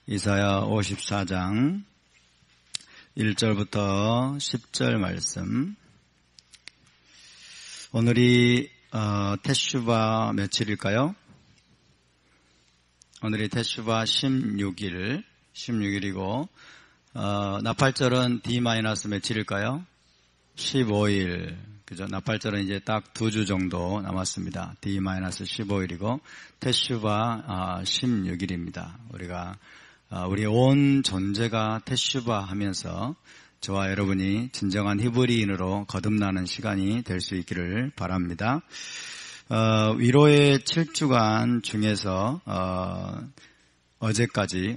이사야 54장 1절부터 10절 말씀. 오늘이 테슈바 며칠일까요? 오늘이 테슈바 16일이고 나팔절은 D- 며칠일까요? 15일. 그죠? 나팔절은 이제 딱 2주 정도 남았습니다. D-15일이고 테슈바 16일입니다. 우리 온 존재가 테슈바 하면서 저와 여러분이 진정한 히브리인으로 거듭나는 시간이 될 수 있기를 바랍니다. 위로의 7주간 중에서 어제가 이제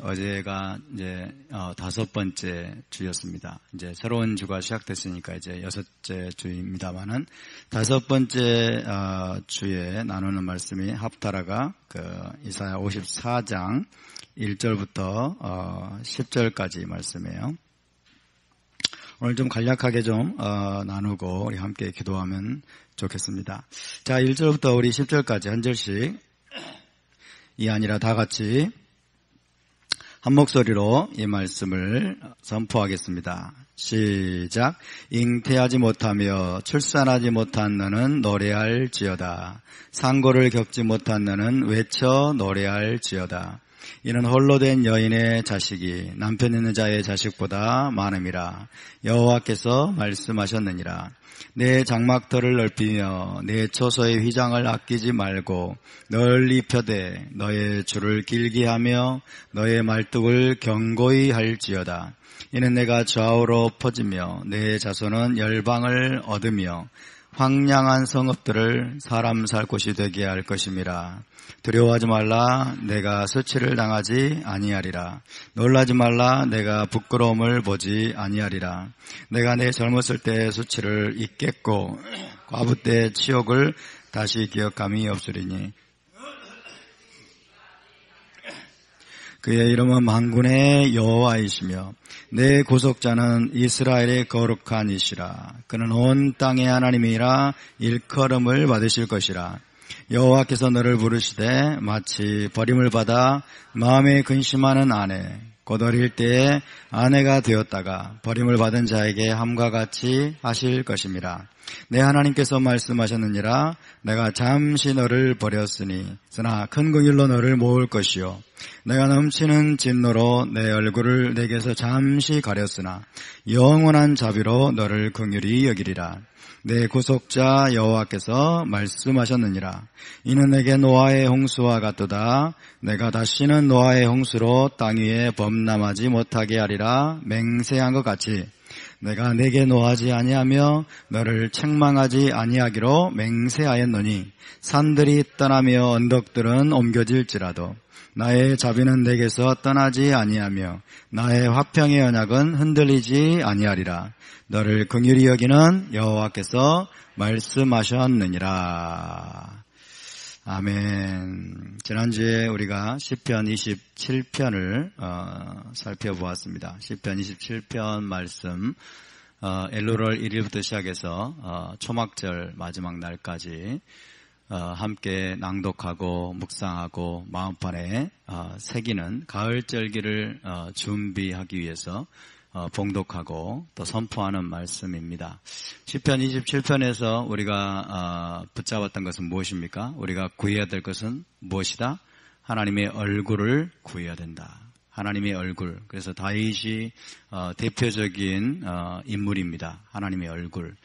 5번째 주였습니다. 이제 새로운 주가 시작됐으니까 이제 6째 주입니다만은 5번째 주에 나누는 말씀이 합타라가 이사야 54장 1절부터 10절까지 말씀이에요. 오늘 좀 간략하게 좀 나누고 우리 함께 기도하면 좋겠습니다. 자, 1절부터 우리 10절까지 한 절씩 이 아니라 다 같이 한 목소리로 이 말씀을 선포하겠습니다. 시작. 잉태하지 못하며 출산하지 못한 너는 노래할지어다. 상고를 겪지 못한 너는 외쳐 노래할지어다. 이는 홀로 된 여인의 자식이 남편 있는 자의 자식보다 많음이라. 여호와께서 말씀하셨느니라. 내 장막터를 넓히며 내 초소의 휘장을 아끼지 말고 널리 펴되 너의 줄을 길게 하며 너의 말뚝을 견고히 할지어다. 이는 내가 좌우로 퍼지며 내 자손은 열방을 얻으며 황량한 성읍들을 사람 살 곳이 되게 할 것임이라. 두려워하지 말라. 내가 수치를 당하지 아니하리라. 놀라지 말라. 내가 부끄러움을 보지 아니하리라. 내가 내 젊었을 때의 수치를 잊겠고 과부 때의 치욕을 다시 기억함이 없으리니 그의 이름은 만군의 여호와이시며 내 구속자는 이스라엘의 거룩한 이시라. 그는 온 땅의 하나님이라 일컬음을 받으실 것이라. 여호와께서 너를 부르시되 마치 버림을 받아 마음에 근심하는 아내 곧 어릴 때에 아내가 되었다가 버림을 받은 자에게 함과 같이 하실 것임이라. 내 하나님께서 말씀하셨느니라. 내가 잠시 너를 버렸으니 그러나 큰 긍휼로 너를 모을 것이요 내가 넘치는 진노로 내 얼굴을 내게서 잠시 가렸으나 영원한 자비로 너를 긍휼히 여기리라. 내 구속자 여호와께서 말씀하셨느니라. 이는 내게 노아의 홍수와 같도다. 내가 다시는 노아의 홍수로 땅 위에 범람하지 못하게 하리라. 맹세한 것 같이 내가 내게 노하지 아니하며 너를 책망하지 아니하기로 맹세하였노니 산들이 떠나며 언덕들은 옮겨질지라도 나의 자비는 내게서 떠나지 아니하며 나의 화평의 언약은 흔들리지 아니하리라. 너를 긍휼히 여기는 여호와께서 말씀하셨느니라. 아멘. 지난주에 우리가 시편 27편을 살펴보았습니다. 시편 27편 말씀 엘루럴 1일부터 시작해서 초막절 마지막 날까지 함께 낭독하고 묵상하고 마음판에 새기는 가을절기를 준비하기 위해서 봉독하고 또 선포하는 말씀입니다. 시편 27편에서 우리가 붙잡았던 것은 무엇입니까? 우리가 구해야 될 것은 무엇이다? 하나님의 얼굴을 구해야 된다. 하나님의 얼굴. 그래서 다윗이 대표적인 인물입니다. 하나님의 얼굴.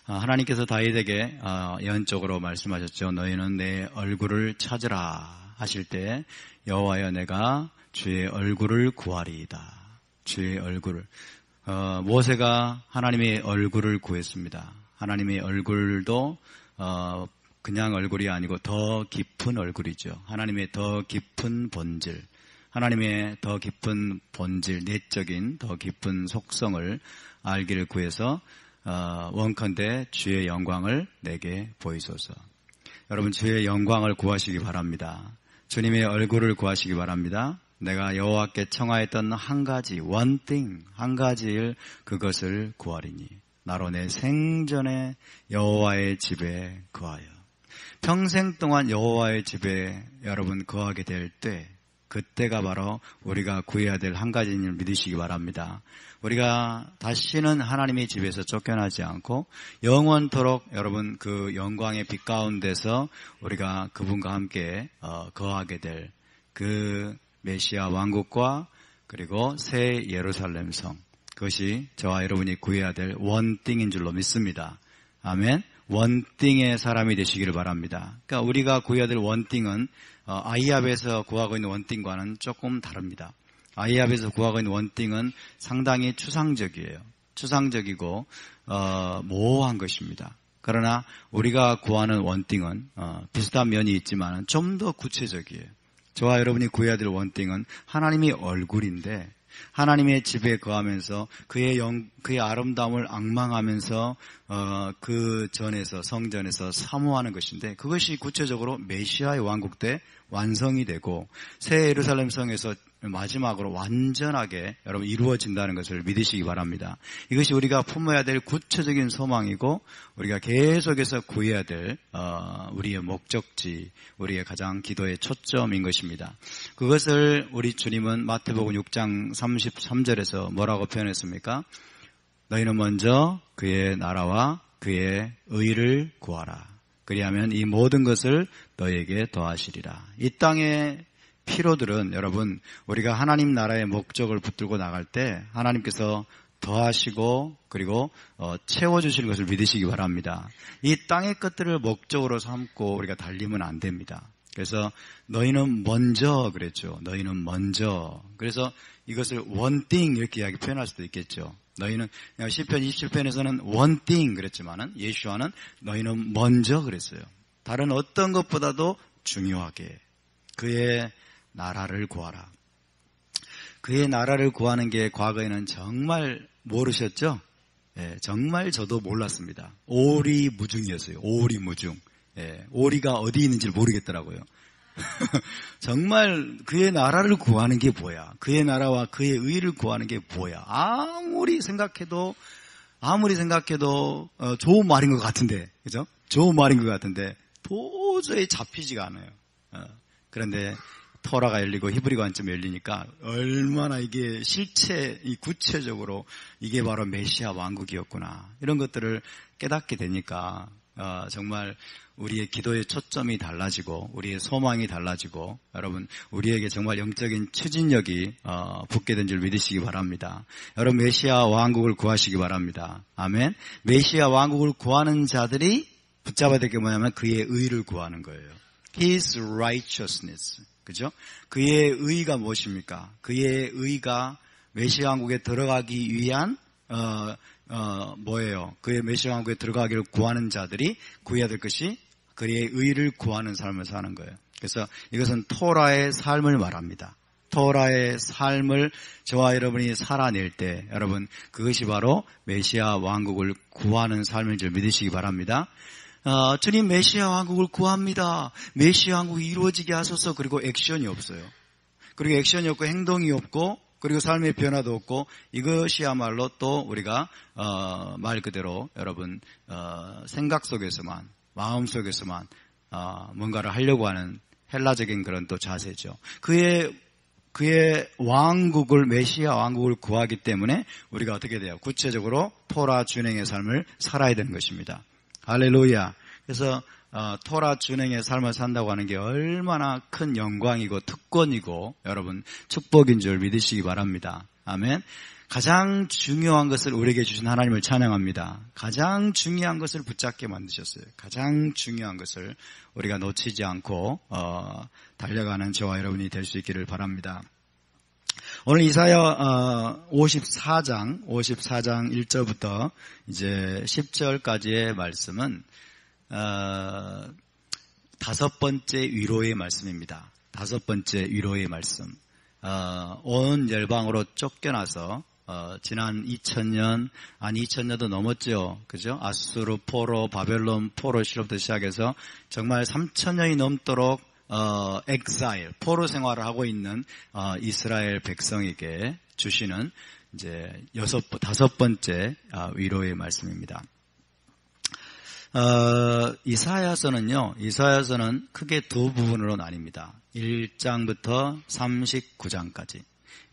하나님께서 다윗에게 예언적으로 말씀하셨죠. 너희는 내 얼굴을 찾으라 하실 때 여호와여 내가 주의 얼굴을 구하리이다. 주의 얼굴을. 모세가 하나님의 얼굴을 구했습니다. 하나님의 얼굴도 그냥 얼굴이 아니고 더 깊은 얼굴이죠. 하나님의 더 깊은 본질, 하나님의 더 깊은 본질, 내적인 더 깊은 속성을 알기를 구해서 원컨대 주의 영광을 내게 보이소서. 여러분 주의 영광을 구하시기 바랍니다. 주님의 얼굴을 구하시기 바랍니다. 내가 여호와께 청하였던 한 가지, one thing, 한 가지를 그것을 구하리니 나로 내 생전에 여호와의 집에 거하여. 평생 동안 여호와의 집에 여러분 거하게 될 때 그때가 바로 우리가 구해야 될 한 가지를 믿으시기 바랍니다. 우리가 다시는 하나님의 집에서 쫓겨나지 않고 영원토록 여러분 그 영광의 빛 가운데서 우리가 그분과 함께 거하게 될 그 메시아 왕국과 그리고 새 예루살렘 성, 그것이 저와 여러분이 구해야 될 원띵인 줄로 믿습니다. 아멘. 원띵의 사람이 되시기를 바랍니다. 그러니까 우리가 구해야 될 원띵은 아이압에서 구하고 있는 원띵과는 조금 다릅니다. 아이압에서 구하고 있는 원띵은 상당히 추상적이에요. 추상적이고 모호한 것입니다. 그러나 우리가 구하는 원띵은 비슷한 면이 있지만 좀 더 구체적이에요. 저와 여러분이 구해야 될 원띵은 하나님의 얼굴인데 하나님의 집에 거하면서 그의 아름다움을 앙망하면서 그 전에서 성전에서 사모하는 것인데 그것이 구체적으로 메시아의 왕국 때 완성이 되고 새 예루살렘 성에서 마지막으로 완전하게 여러분 이루어진다는 것을 믿으시기 바랍니다. 이것이 우리가 품어야 될 구체적인 소망이고 우리가 계속해서 구해야 될 우리의 목적지, 우리의 가장 기도의 초점인 것입니다. 그것을 우리 주님은 마태복음 6장 33절에서 뭐라고 표현했습니까? 너희는 먼저 그의 나라와 그의 의를 구하라. 그리하면 이 모든 것을 너희에게 더하시리라. 이 땅의 피로들은 여러분 우리가 하나님 나라의 목적을 붙들고 나갈 때 하나님께서 더하시고 그리고 채워주실 것을 믿으시기 바랍니다. 이 땅의 것들을 목적으로 삼고 우리가 달리면 안 됩니다. 그래서 너희는 먼저 그랬죠. 너희는 먼저. 그래서 이것을 원띵 이렇게 이야기 표현할 수도 있겠죠. 너희는 시편 27편에서는 원띵 그랬지만은 예수와는 너희는 먼저 그랬어요. 다른 어떤 것보다도 중요하게 그의 나라를 구하라. 그의 나라를 구하는 게 과거에는 정말 모르셨죠? 예, 정말 저도 몰랐습니다. 오리무중이었어요. 오리무중. 예, 오리가 어디 있는지 모르겠더라고요. 정말 그의 나라를 구하는 게 뭐야? 그의 나라와 그의 의를 구하는 게 뭐야? 아무리 생각해도 좋은 말인 것 같은데, 그죠? 좋은 말인 것 같은데 도저히 잡히지가 않아요. 그런데 토라가 열리고 히브리 관점이 열리니까 얼마나 이게 구체적으로 이게 바로 메시아 왕국이었구나. 이런 것들을 깨닫게 되니까 정말 우리의 기도의 초점이 달라지고 우리의 소망이 달라지고 여러분 우리에게 정말 영적인 추진력이 붙게 된 줄 믿으시기 바랍니다. 여러분 메시아 왕국을 구하시기 바랍니다. 아멘. 메시아 왕국을 구하는 자들이 붙잡아야 될 게 뭐냐면 그의 의를 구하는 거예요. His righteousness. 그죠? 그의 의가 무엇입니까? 그의 의가 메시아 왕국에 들어가기 위한 뭐예요? 그의 메시아 왕국에 들어가기를 구하는 자들이 구해야 될 것이 그의 의를 구하는 삶을 사는 거예요. 그래서 이것은 토라의 삶을 말합니다. 토라의 삶을 저와 여러분이 살아낼 때 여러분 그것이 바로 메시아 왕국을 구하는 삶인 줄 믿으시기 바랍니다. 주님 메시아 왕국을 구합니다. 메시아 왕국이 이루어지게 하소서. 그리고 액션이 없어요. 그리고 액션이 없고 행동이 없고 그리고 삶의 변화도 없고 이것이야말로 또 우리가 말 그대로 여러분 생각 속에서만 마음 속에서만 뭔가를 하려고 하는 헬라적인 그런 또 자세죠. 그의 왕국을 메시아 왕국을 구하기 때문에 우리가 어떻게 돼요? 구체적으로 토라 준행의 삶을 살아야 되는 것입니다. 할렐루야. 그래서 토라 준행의 삶을 산다고 하는 게 얼마나 큰 영광이고 특권이고 여러분 축복인 줄 믿으시기 바랍니다. 아멘. 가장 중요한 것을 우리에게 주신 하나님을 찬양합니다. 가장 중요한 것을 붙잡게 만드셨어요. 가장 중요한 것을 우리가 놓치지 않고 달려가는 저와 여러분이 될 수 있기를 바랍니다. 오늘 이사야 54장 1절부터 이제 10절까지의 말씀은 다섯 번째 위로의 말씀입니다. 다섯 번째 위로의 말씀. 온 열방으로 쫓겨나서 지난 2000년도 넘었죠. 그죠? 아수르 포로, 바벨론 포로 시로부터 시작해서 정말 3000년이 넘도록 엑사일, 포로 생활을 하고 있는 이스라엘 백성에게 주시는 이제 다섯 번째 위로의 말씀입니다. 이사야서는 크게 두 부분으로 나뉩니다. 1장부터 39장까지.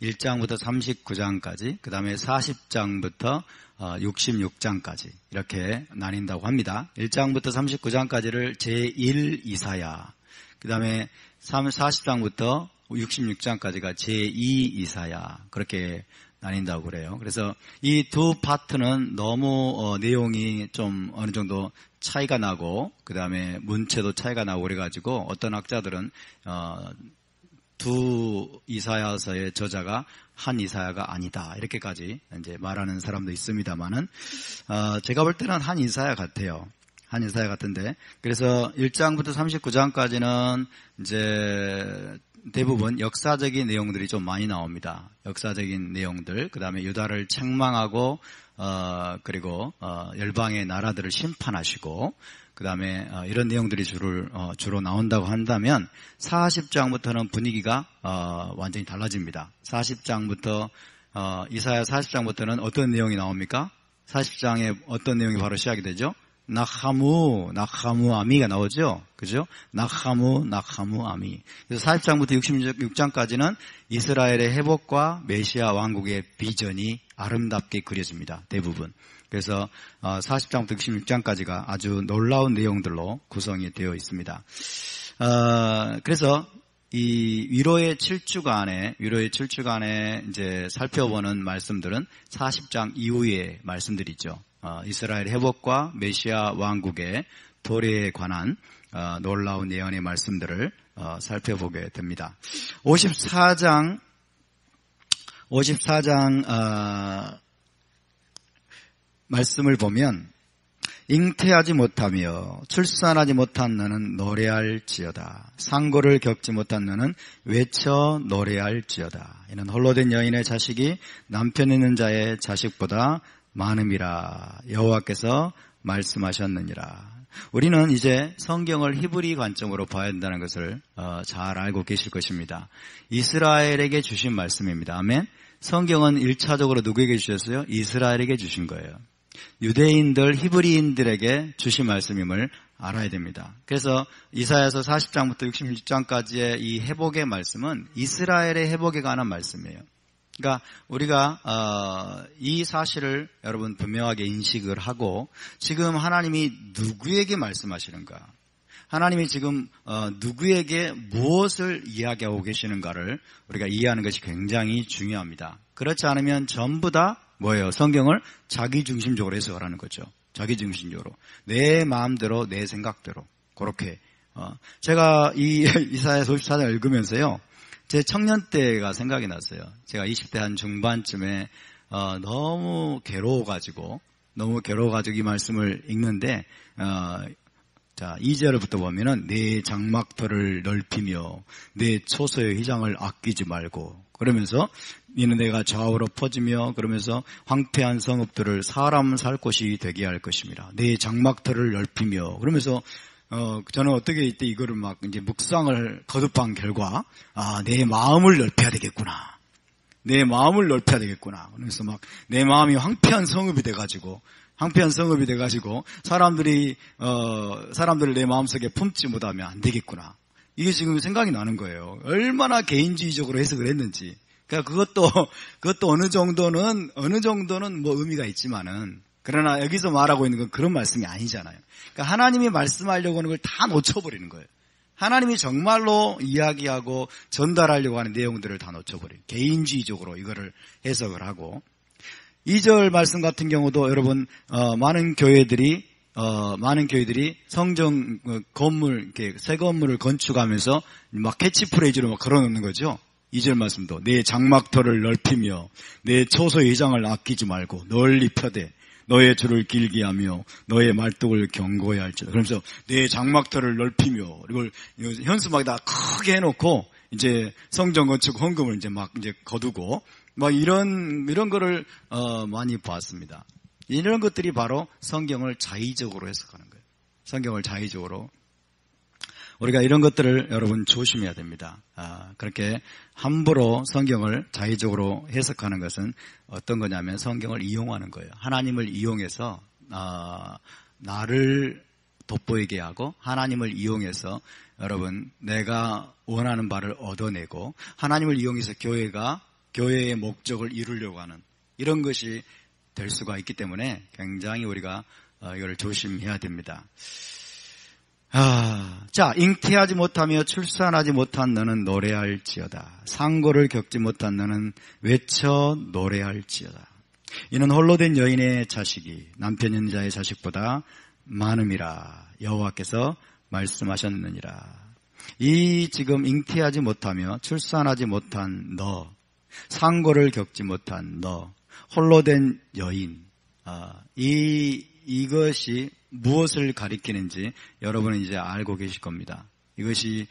1장부터 39장까지, 그 다음에 40장부터 66장까지 이렇게 나뉜다고 합니다. 1장부터 39장까지를 제1 이사야, 그 다음에 40장부터 66장까지가 제2 이사야, 그렇게 나뉜다고 그래요. 그래서 이 두 파트는 너무 내용이 좀 어느 정도 차이가 나고, 그 다음에 문체도 차이가 나고 그래가지고 어떤 학자들은 두 이사야서의 저자가 한 이사야가 아니다, 이렇게까지 이제 말하는 사람도 있습니다만은 제가 볼 때는 한 이사야 같아요. 한 이사야 같은데, 그래서 1장부터 39장까지는 이제 대부분 역사적인 내용들이 좀 많이 나옵니다. 역사적인 내용들, 그 다음에 유다를 책망하고 그리고 열방의 나라들을 심판하시고, 그 다음에 이런 내용들이 주로 나온다고 한다면 40장부터는 분위기가 완전히 달라집니다. 40장부터 이사야 40장부터는 어떤 내용이 나옵니까? 40장에 어떤 내용이 바로 시작이 되죠? 낙하무 아미가 나오죠. 그죠? 낙하무 아미. 그래서 40장부터 66장까지는 이스라엘의 회복과 메시아 왕국의 비전이 아름답게 그려집니다. 대부분. 그래서 40장부터 66장까지가 아주 놀라운 내용들로 구성이 되어 있습니다. 그래서 이 위로의 7주간에 이제 살펴보는 말씀들은 40장 이후의 말씀들이죠. 이스라엘 회복과 메시아 왕국의 도래에 관한 놀라운 예언의 말씀들을 살펴보게 됩니다. 54장 말씀을 보면, 잉태하지 못하며 출산하지 못한 너는 노래할지어다. 상고를 겪지 못한 너는 외쳐 노래할지어다. 이는 홀로 된 여인의 자식이 남편 있는 자의 자식보다 많음이라 여호와께서 말씀하셨느니라. 우리는 이제 성경을 히브리 관점으로 봐야 된다는 것을 잘 알고 계실 것입니다. 이스라엘에게 주신 말씀입니다. 아멘. 성경은 1차적으로 누구에게 주셨어요? 이스라엘에게 주신 거예요. 유대인들, 히브리인들에게 주신 말씀임을 알아야 됩니다. 그래서 이사야서 40장부터 66장까지의 이 회복의 말씀은 이스라엘의 회복에 관한 말씀이에요. 그러니까 우리가 이 사실을 여러분 분명하게 인식을 하고, 지금 하나님이 누구에게 말씀하시는가, 하나님이 지금 누구에게 무엇을 이야기하고 계시는가를 우리가 이해하는 것이 굉장히 중요합니다. 그렇지 않으면 전부 다 뭐예요? 성경을 자기중심적으로 해석을 하는 거죠. 자기중심적으로. 내 마음대로, 내 생각대로. 그렇게. 제가 이 이사야서 54장 읽으면서요, 제 청년 때가 생각이 났어요. 제가 20대 한 중반쯤에 너무 괴로워가지고 이 말씀을 읽는데, 자, 2절부터 보면은 내 장막터를 넓히며 내 초소의 휘장을 아끼지 말고, 그러면서 이는 내가 좌우로 퍼지며, 그러면서 황폐한 성읍들을 사람 살 곳이 되게 할 것입니다. 내 장막터를 넓히며, 그러면서 저는 어떻게 이때 이거를 막 이제 묵상을 거듭한 결과, 내 마음을 넓혀야 되겠구나. 내 마음을 넓혀야 되겠구나. 그래서 막 내 마음이 황폐한 성읍이 돼가지고 사람들을 내 마음속에 품지 못하면 안 되겠구나. 이게 지금 생각이 나는 거예요. 얼마나 개인주의적으로 해석을 했는지. 그러니까 그것도 어느 정도는 뭐 의미가 있지만은, 그러나 여기서 말하고 있는 건 그런 말씀이 아니잖아요. 그러니까 하나님이 말씀하려고 하는 걸 다 놓쳐버리는 거예요. 하나님이 정말로 이야기하고 전달하려고 하는 내용들을 다 놓쳐버려요. 개인주의적으로 이거를 해석을 하고. 2절 말씀 같은 경우도 여러분, 많은 교회들이 성전 건물, 이렇게 새 건물을 건축하면서 막 캐치프레이즈로 막 걸어놓는 거죠. 2절 말씀도 내 장막터를 넓히며 내 초소의 휘장을 아끼지 말고 널리 펴되 너의 줄을 길게 하며 너의 말뚝을 견고히 할지어다. 그러면서 내 장막터를 넓히며, 이걸 현수막에다 크게 해놓고 이제 성전 건축 헌금을 이제 거두고 막 이런 거를 많이 봤습니다. 이런 것들이 바로 성경을 자의적으로 해석하는 거예요. 성경을 자의적으로. 우리가 이런 것들을 여러분 조심해야 됩니다. 그렇게 함부로 성경을 자의적으로 해석하는 것은 어떤 거냐면 성경을 이용하는 거예요. 하나님을 이용해서 나를 돋보이게 하고 하나님을 이용해서 여러분 내가 원하는 바를 얻어내고 하나님을 이용해서 교회의 목적을 이루려고 하는 이런 것이 될 수가 있기 때문에 굉장히 우리가 이걸 조심해야 됩니다. 자, 잉태하지 못하며 출산하지 못한 너는 노래할지어다. 상고를 겪지 못한 너는 외쳐 노래할지어다. 이는 홀로 된 여인의 자식이 남편 있는 자의 자식보다 많음이라 여호와께서 말씀하셨느니라. 이 지금 잉태하지 못하며 출산하지 못한 너, 상고를 겪지 못한 너, 홀로 된 여인, 이것이 무엇을 가리키는지 여러분은 이제 알고 계실 겁니다. 이것이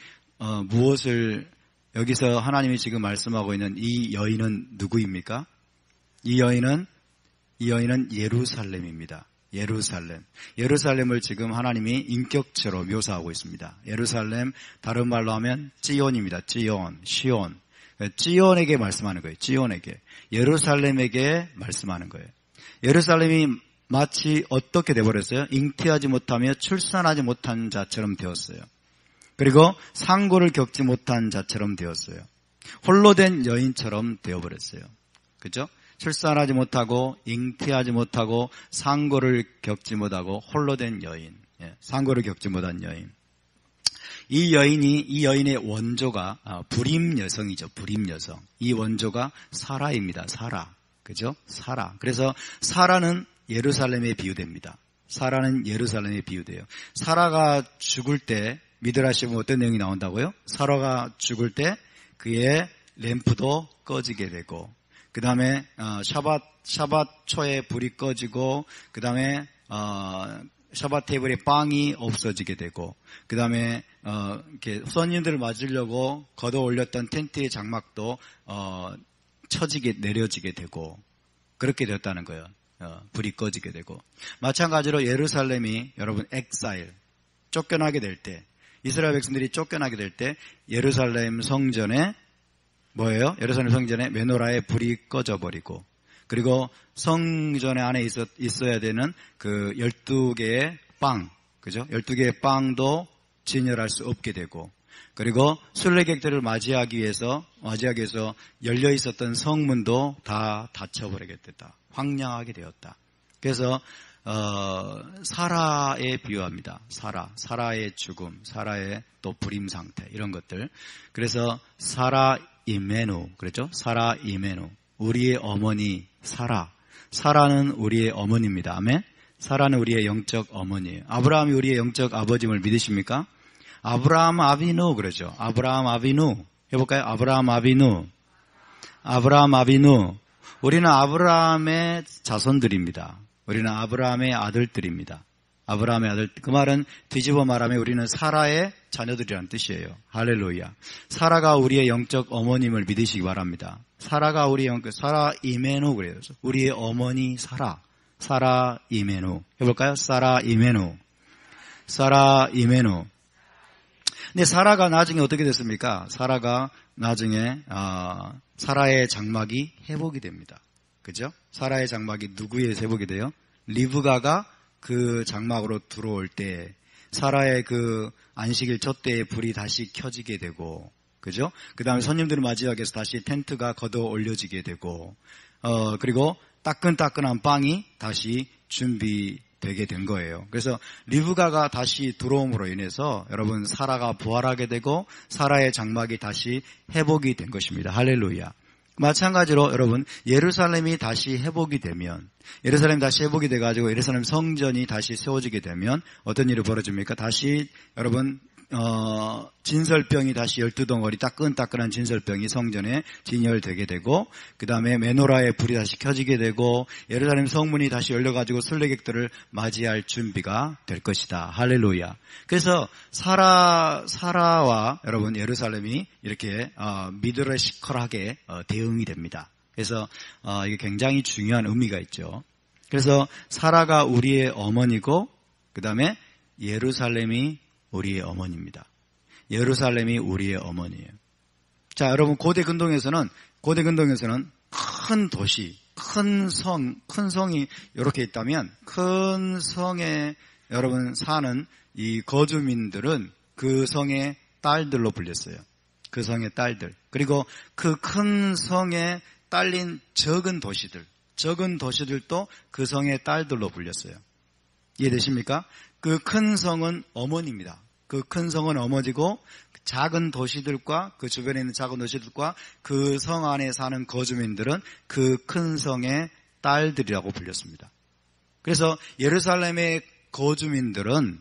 무엇을 여기서 하나님이 지금 말씀하고 있는 이 여인은 누구입니까? 이 여인은 예루살렘입니다. 예루살렘을 지금 하나님이 인격체로 묘사하고 있습니다. 예루살렘 다른 말로 하면 찌온입니다. 시온. 찌온에게 말씀하는 거예요. 찌온에게. 예루살렘에게 말씀하는 거예요. 예루살렘이 마치 어떻게 되어버렸어요? 잉태하지 못하며 출산하지 못한 자처럼 되었어요. 그리고 상고를 겪지 못한 자처럼 되었어요. 홀로 된 여인처럼 되어버렸어요. 그렇죠? 출산하지 못하고 잉태하지 못하고 상고를 겪지 못하고 홀로 된 여인, 상고를 겪지 못한 여인. 이 여인의 원조가 불임 여성이죠. 불임 여성. 이 원조가 사라입니다. 사라. 그죠? 사라. 그래서 사라는 예루살렘에 비유됩니다. 사라는 예루살렘에 비유돼요. 사라가 죽을 때 미드라시에 보면 어떤 내용이 나온다고요? 사라가 죽을 때 그의 램프도 꺼지게 되고, 그 다음에 샤밧 초에 불이 꺼지고, 그 다음에 샤밧 테이블에 빵이 없어지게 되고, 그 다음에 이렇게 손님들을 맞으려고 걷어 올렸던 텐트의 장막도 내려지게 되고, 그렇게 되었다는 거예요. 불이 꺼지게 되고. 마찬가지로 예루살렘이 여러분 엑사일, 쫓겨나게 될 때, 이스라엘 백성들이 쫓겨나게 될 때 예루살렘 성전에 뭐예요? 예루살렘 성전에 메노라에 불이 꺼져버리고, 그리고 성전 안에 있어야 되는 그 12개의 빵, 그죠? 12개의 빵도 진열할 수 없게 되고, 그리고 순례객들을 맞이하기 위해서 열려 있었던 성문도 다 닫혀버리게 됐다. 황량하게 되었다. 그래서 사라에 비유합니다. 사라의 죽음, 사라의 또 불임 상태, 이런 것들. 그래서 사라 이메누, 그렇죠? 사라 이메누, 우리의 어머니 사라는 우리의 어머니입니다. 아멘. 사라는 우리의 영적 어머니예요. 아브라함이 우리의 영적 아버지임을 믿으십니까? 아브라함 아비누 그러죠. 아브라함 아비누 해볼까요? 아브라함 아비누. 우리는 아브라함의 자손들입니다. 우리는 아브라함의 아들들입니다. 아브라함의 아들. 그 말은 뒤집어 말하면 우리는 사라의 자녀들이라는 뜻이에요. 할렐루야. 사라가 우리의 영적 어머님을 믿으시기 바랍니다. 사라가 사라 이메누 그래요. 우리의 어머니 사라 이메누. 해볼까요? 사라 이메누. 근데 사라가 나중에 어떻게 됐습니까? 사라가 나중에 사라의 장막이 회복이 됩니다. 그죠? 사라의 장막이 누구의 회복이 돼요? 리브가가 그 장막으로 들어올 때 사라의 그 안식일 첫 때에 불이 다시 켜지게 되고, 그죠? 그 다음에 손님들을 맞이하기 위해서 다시 텐트가 걷어 올려지게 되고, 그리고 따끈따끈한 빵이 다시 준비되게 된 거예요. 그래서 리브가가 다시 들어옴으로 인해서 여러분 사라가 부활하게 되고 사라의 장막이 다시 회복이 된 것입니다. 할렐루야. 마찬가지로 여러분 예루살렘이 다시 회복이 돼가지고 예루살렘 성전이 다시 세워지게 되면 어떤 일이 벌어집니까? 다시 여러분 진설병이 다시 12덩어리 따끈따끈한 진설병이 성전에 진열되게 되고, 그 다음에 메노라의 불이 다시 켜지게 되고, 예루살렘 성문이 다시 열려가지고 순례객들을 맞이할 준비가 될 것이다. 할렐루야. 그래서 사라와 여러분 예루살렘이 이렇게 미드레시컬하게 대응이 됩니다. 그래서 이게 굉장히 중요한 의미가 있죠. 그래서 사라가 우리의 어머니고, 그 다음에 예루살렘이 우리의 어머니입니다. 예루살렘이 우리의 어머니예요. 자, 여러분 고대 근동에서는 큰 도시, 큰 성이 이렇게 있다면 큰 성에 여러분 사는 이 거주민들은 그 성의 딸들로 불렸어요. 그 성의 딸들. 그리고 그 큰 성에 딸린 적은 도시들도 그 성의 딸들로 불렸어요. 이해되십니까? 그 큰 성은 어머니입니다. 그 큰 성은 어머니고 작은 도시들과 그 주변에 있는 작은 도시들과 그 성 안에 사는 거주민들은 그 큰 성의 딸들이라고 불렸습니다. 그래서 예루살렘의 거주민들은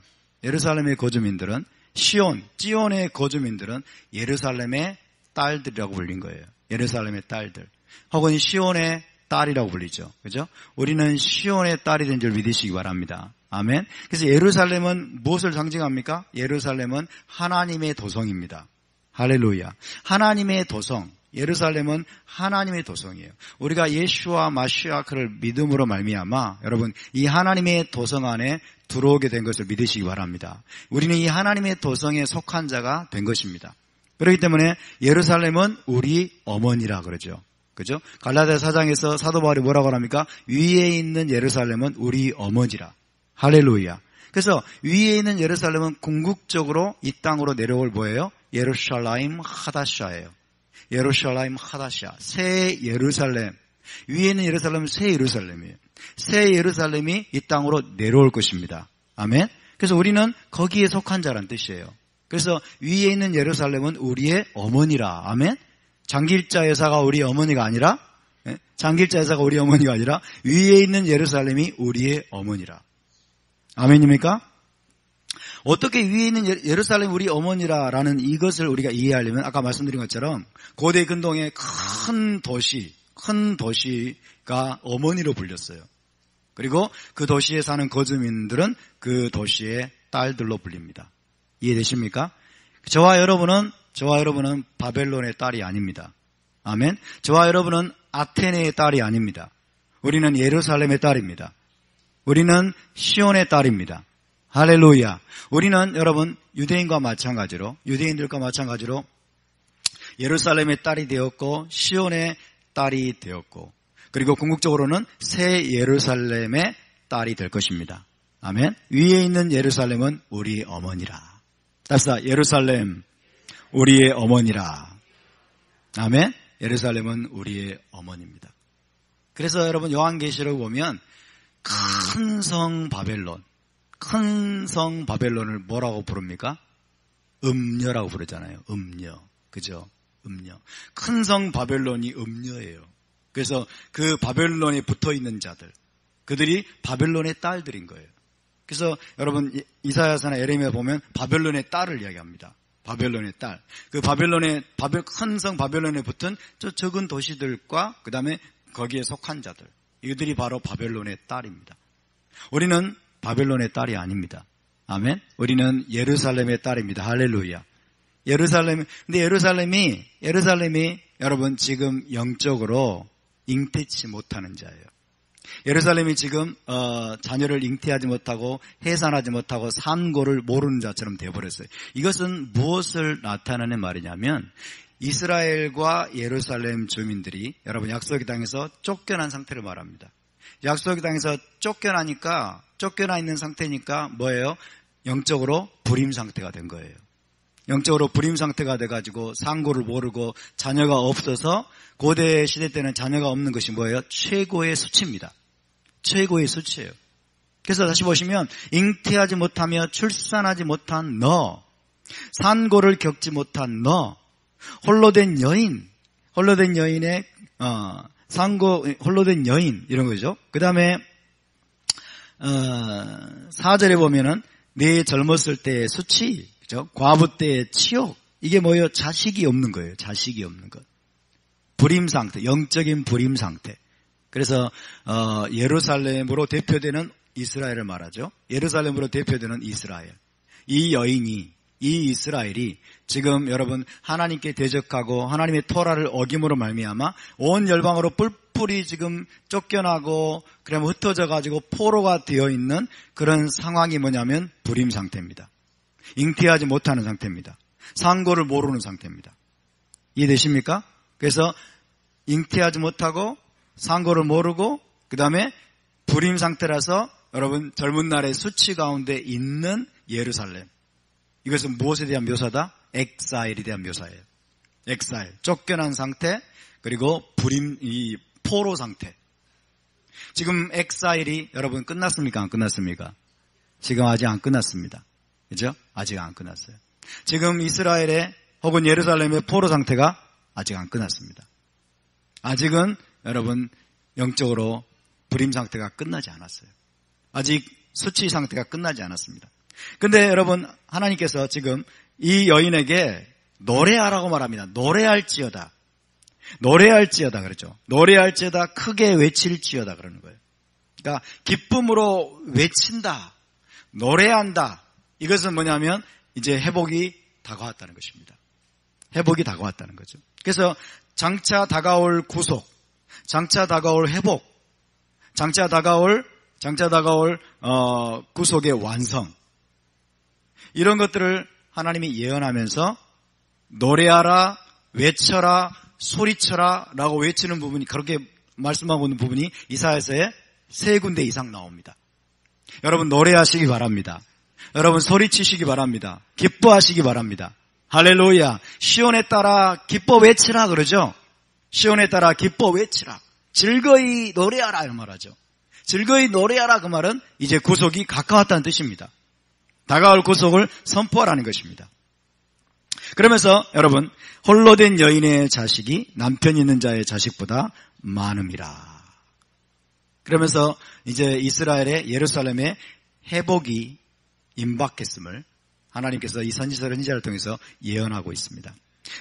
찌온의 거주민들은 예루살렘의 딸들이라고 불린 거예요. 예루살렘의 딸들. 혹은 시온의 딸이라고 불리죠. 그죠? 우리는 시온의 딸이 된 줄 믿으시기 바랍니다. 아멘. 그래서 예루살렘은 무엇을 상징합니까? 예루살렘은 하나님의 도성입니다. 할렐루야. 하나님의 도성. 예루살렘은 하나님의 도성이에요. 우리가 예수와 마시아크를 믿음으로 말미암아 여러분 이 하나님의 도성 안에 들어오게 된 것을 믿으시기 바랍니다. 우리는 이 하나님의 도성에 속한 자가 된 것입니다. 그렇기 때문에 예루살렘은 우리 어머니라 그러죠. 그죠? 갈라디아 4장에서 사도 바울이 뭐라고 합니까? 위에 있는 예루살렘은 우리 어머니라. 할렐루야. 그래서 위에 있는 예루살렘은 궁극적으로 이 땅으로 내려올 뭐예요? 예루살렘 하다샤예요. 예루살렘 하다샤. 새 예루살렘. 위에 있는 예루살렘은 새 예루살렘이에요. 새 예루살렘이 이 땅으로 내려올 것입니다. 아멘. 그래서 우리는 거기에 속한 자란 뜻이에요. 그래서 위에 있는 예루살렘은 우리의 어머니라. 아멘. 장길자 여사가 우리 어머니가 아니라 위에 있는 예루살렘이 우리의 어머니라. 아멘입니까? 어떻게 위에 있는 예루살렘 우리 어머니라라는 이것을 우리가 이해하려면 아까 말씀드린 것처럼 고대 근동의 큰 도시가 어머니로 불렸어요. 그리고 그 도시에 사는 거주민들은 그 도시의 딸들로 불립니다. 이해되십니까? 저와 여러분은 바벨론의 딸이 아닙니다. 아멘. 저와 여러분은 아테네의 딸이 아닙니다. 우리는 예루살렘의 딸입니다. 우리는 시온의 딸입니다. 할렐루야. 우리는 여러분 유대인들과 마찬가지로 예루살렘의 딸이 되었고 시온의 딸이 되었고 그리고 궁극적으로는 새 예루살렘의 딸이 될 것입니다. 아멘. 위에 있는 예루살렘은 우리 어머니라. 답사 예루살렘 우리의 어머니라. 아멘. 예루살렘은 우리의 어머니입니다. 그래서 여러분 요한계시록 보면 큰 성 바벨론을 뭐라고 부릅니까? 음녀라고 부르잖아요. 음녀. 그죠? 음녀. 큰 성 바벨론이 음녀예요. 그래서 그 바벨론에 붙어 있는 자들, 그들이 바벨론의 딸들인 거예요. 그래서 여러분 이사야서나 에레미야 보면 바벨론의 딸을 이야기합니다. 바벨론의 딸. 그 큰 성 바벨론에 붙은 저 적은 도시들과 그 다음에 거기에 속한 자들. 이들이 바로 바벨론의 딸입니다. 우리는 바벨론의 딸이 아닙니다. 아멘. 우리는 예루살렘의 딸입니다. 할렐루야. 근데 예루살렘이 여러분 지금 영적으로 잉태치 못하는 자예요. 예루살렘이 지금 자녀를 잉태하지 못하고 해산하지 못하고 산고를 모르는 자처럼 되어버렸어요. 이것은 무엇을 나타내는 말이냐면 이스라엘과 예루살렘 주민들이 여러분 약속의 땅에서 쫓겨난 상태를 말합니다. 약속의 땅에서 쫓겨나 있는 상태니까 뭐예요? 영적으로 불임 상태가 된 거예요. 영적으로 불임 상태가 돼가지고 상고를 모르고 자녀가 없어서 고대 시대 때는 자녀가 없는 것이 뭐예요? 최고의 수치입니다. 최고의 수치예요. 그래서 다시 보시면 잉태하지 못하며 출산하지 못한 너, 산고를 겪지 못한 너, 홀로된 여인의 홀로된 여인 이런 거죠. 그 다음에 4절에 보면은 내 젊었을 때의 수치, 그죠? 과부 때의 치욕, 이게 뭐예요? 자식이 없는 거예요. 자식이 없는 것. 불임 상태, 영적인 불임 상태. 그래서 예루살렘으로 대표되는 이스라엘을 말하죠. 예루살렘으로 대표되는 이스라엘. 이 이스라엘이 지금 여러분 하나님께 대적하고 하나님의 토라를 어김으로 말미암아 온 열방으로 뿔뿔이 지금 쫓겨나고 그러면 흩어져 가지고 포로가 되어 있는 그런 상황이 뭐냐면 불임 상태입니다. 잉태하지 못하는 상태입니다. 상고를 모르는 상태입니다. 이해되십니까? 그래서 잉태하지 못하고 상고를 모르고 그 다음에 불임 상태라서 여러분 젊은 날의 수치 가운데 있는 예루살렘. 이것은 무엇에 대한 묘사다? 엑사일에 대한 묘사예요. 엑사일, 쫓겨난 상태, 그리고 이 포로 상태. 지금 엑사일이 여러분 끝났습니까? 안 끝났습니까? 지금 아직 안 끝났습니다. 그죠? 아직 안 끝났어요. 지금 이스라엘의 혹은 예루살렘의 포로 상태가 아직 안 끝났습니다. 아직은 여러분 영적으로 불임 상태가 끝나지 않았어요. 아직 수치 상태가 끝나지 않았습니다. 근데 여러분 하나님께서 지금 이 여인에게 노래하라고 말합니다. 노래할지어다. 노래할지어다 그러죠. 노래할지어다, 크게 외칠지어다 그러는 거예요. 그러니까 기쁨으로 외친다, 노래한다. 이것은 뭐냐면 이제 회복이 다가왔다는 것입니다. 회복이 다가왔다는 거죠. 그래서 장차 다가올 구속, 장차 다가올 회복, 장차 다가올 구속의 완성, 이런 것들을 하나님이 예언하면서 노래하라, 외쳐라, 소리쳐라 라고 외치는 부분이, 그렇게 말씀하고 있는 부분이 이사야서에 3군데 이상 나옵니다. 여러분 노래하시기 바랍니다. 여러분 소리치시기 바랍니다. 기뻐하시기 바랍니다. 할렐루야. 시온에 따라 기뻐 외치라 그러죠. 시온에 따라 기뻐 외치라. 즐거이 노래하라 이런 말하죠. 즐거이 노래하라 그 말은 이제 구속이 가까웠다는 뜻입니다. 다가올 구속을 선포하라는 것입니다. 그러면서 여러분 홀로 된 여인의 자식이 남편 있는 자의 자식보다 많음이라. 그러면서 이제 이스라엘의 예루살렘의 회복이 임박했음을 하나님께서 이 선지자를 통해서 예언하고 있습니다.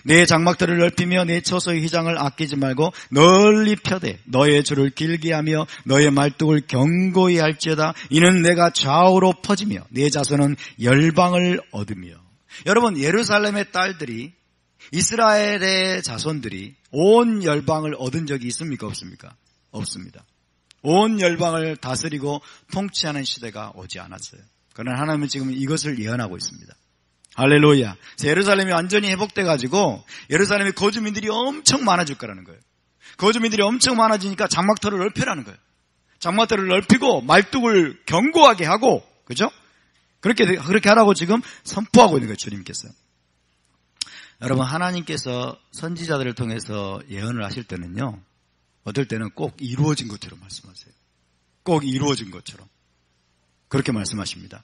내 장막들을 넓히며 내 처소의 휘장을 아끼지 말고 널리 펴되 너의 줄을 길게 하며 너의 말뚝을 견고히 할지어다. 이는 내가 좌우로 퍼지며 내 자손은 열방을 얻으며. 여러분 예루살렘의 딸들이, 이스라엘의 자손들이 온 열방을 얻은 적이 있습니까? 없습니까? 없습니다. 온 열방을 다스리고 통치하는 시대가 오지 않았어요. 그러나 하나님은 지금 이것을 예언하고 있습니다. 할렐루야. 예루살렘이 완전히 회복돼가지고 예루살렘의 거주민들이 엄청 많아질 거라는 거예요. 거주민들이 엄청 많아지니까 장막터를 넓히라는 거예요. 장막터를 넓히고 말뚝을 견고하게 하고, 그죠? 그렇게 하라고 지금 선포하고 있는 거예요, 주님께서. 여러분, 하나님께서 선지자들을 통해서 예언을 하실 때는요, 어떨 때는 꼭 이루어진 것처럼 말씀하세요. 꼭 이루어진 것처럼. 그렇게 말씀하십니다.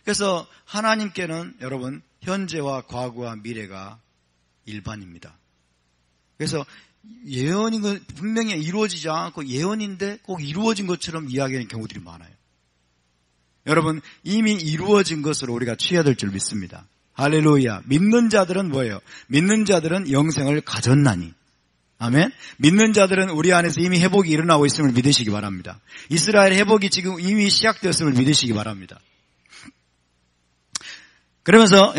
그래서 하나님께는 여러분, 현재와 과거와 미래가 일반입니다. 그래서 예언인 건 분명히 이루어지지 않고 예언인데 꼭 이루어진 것처럼 이야기하는 경우들이 많아요. 여러분, 이미 이루어진 것으로 우리가 취해야 될 줄 믿습니다. 할렐루야. 믿는 자들은 뭐예요? 믿는 자들은 영생을 가졌나니. 아멘. 믿는 자들은 우리 안에서 이미 회복이 일어나고 있음을 믿으시기 바랍니다. 이스라엘 회복이 지금 이미 시작되었음을 믿으시기 바랍니다. 그러면서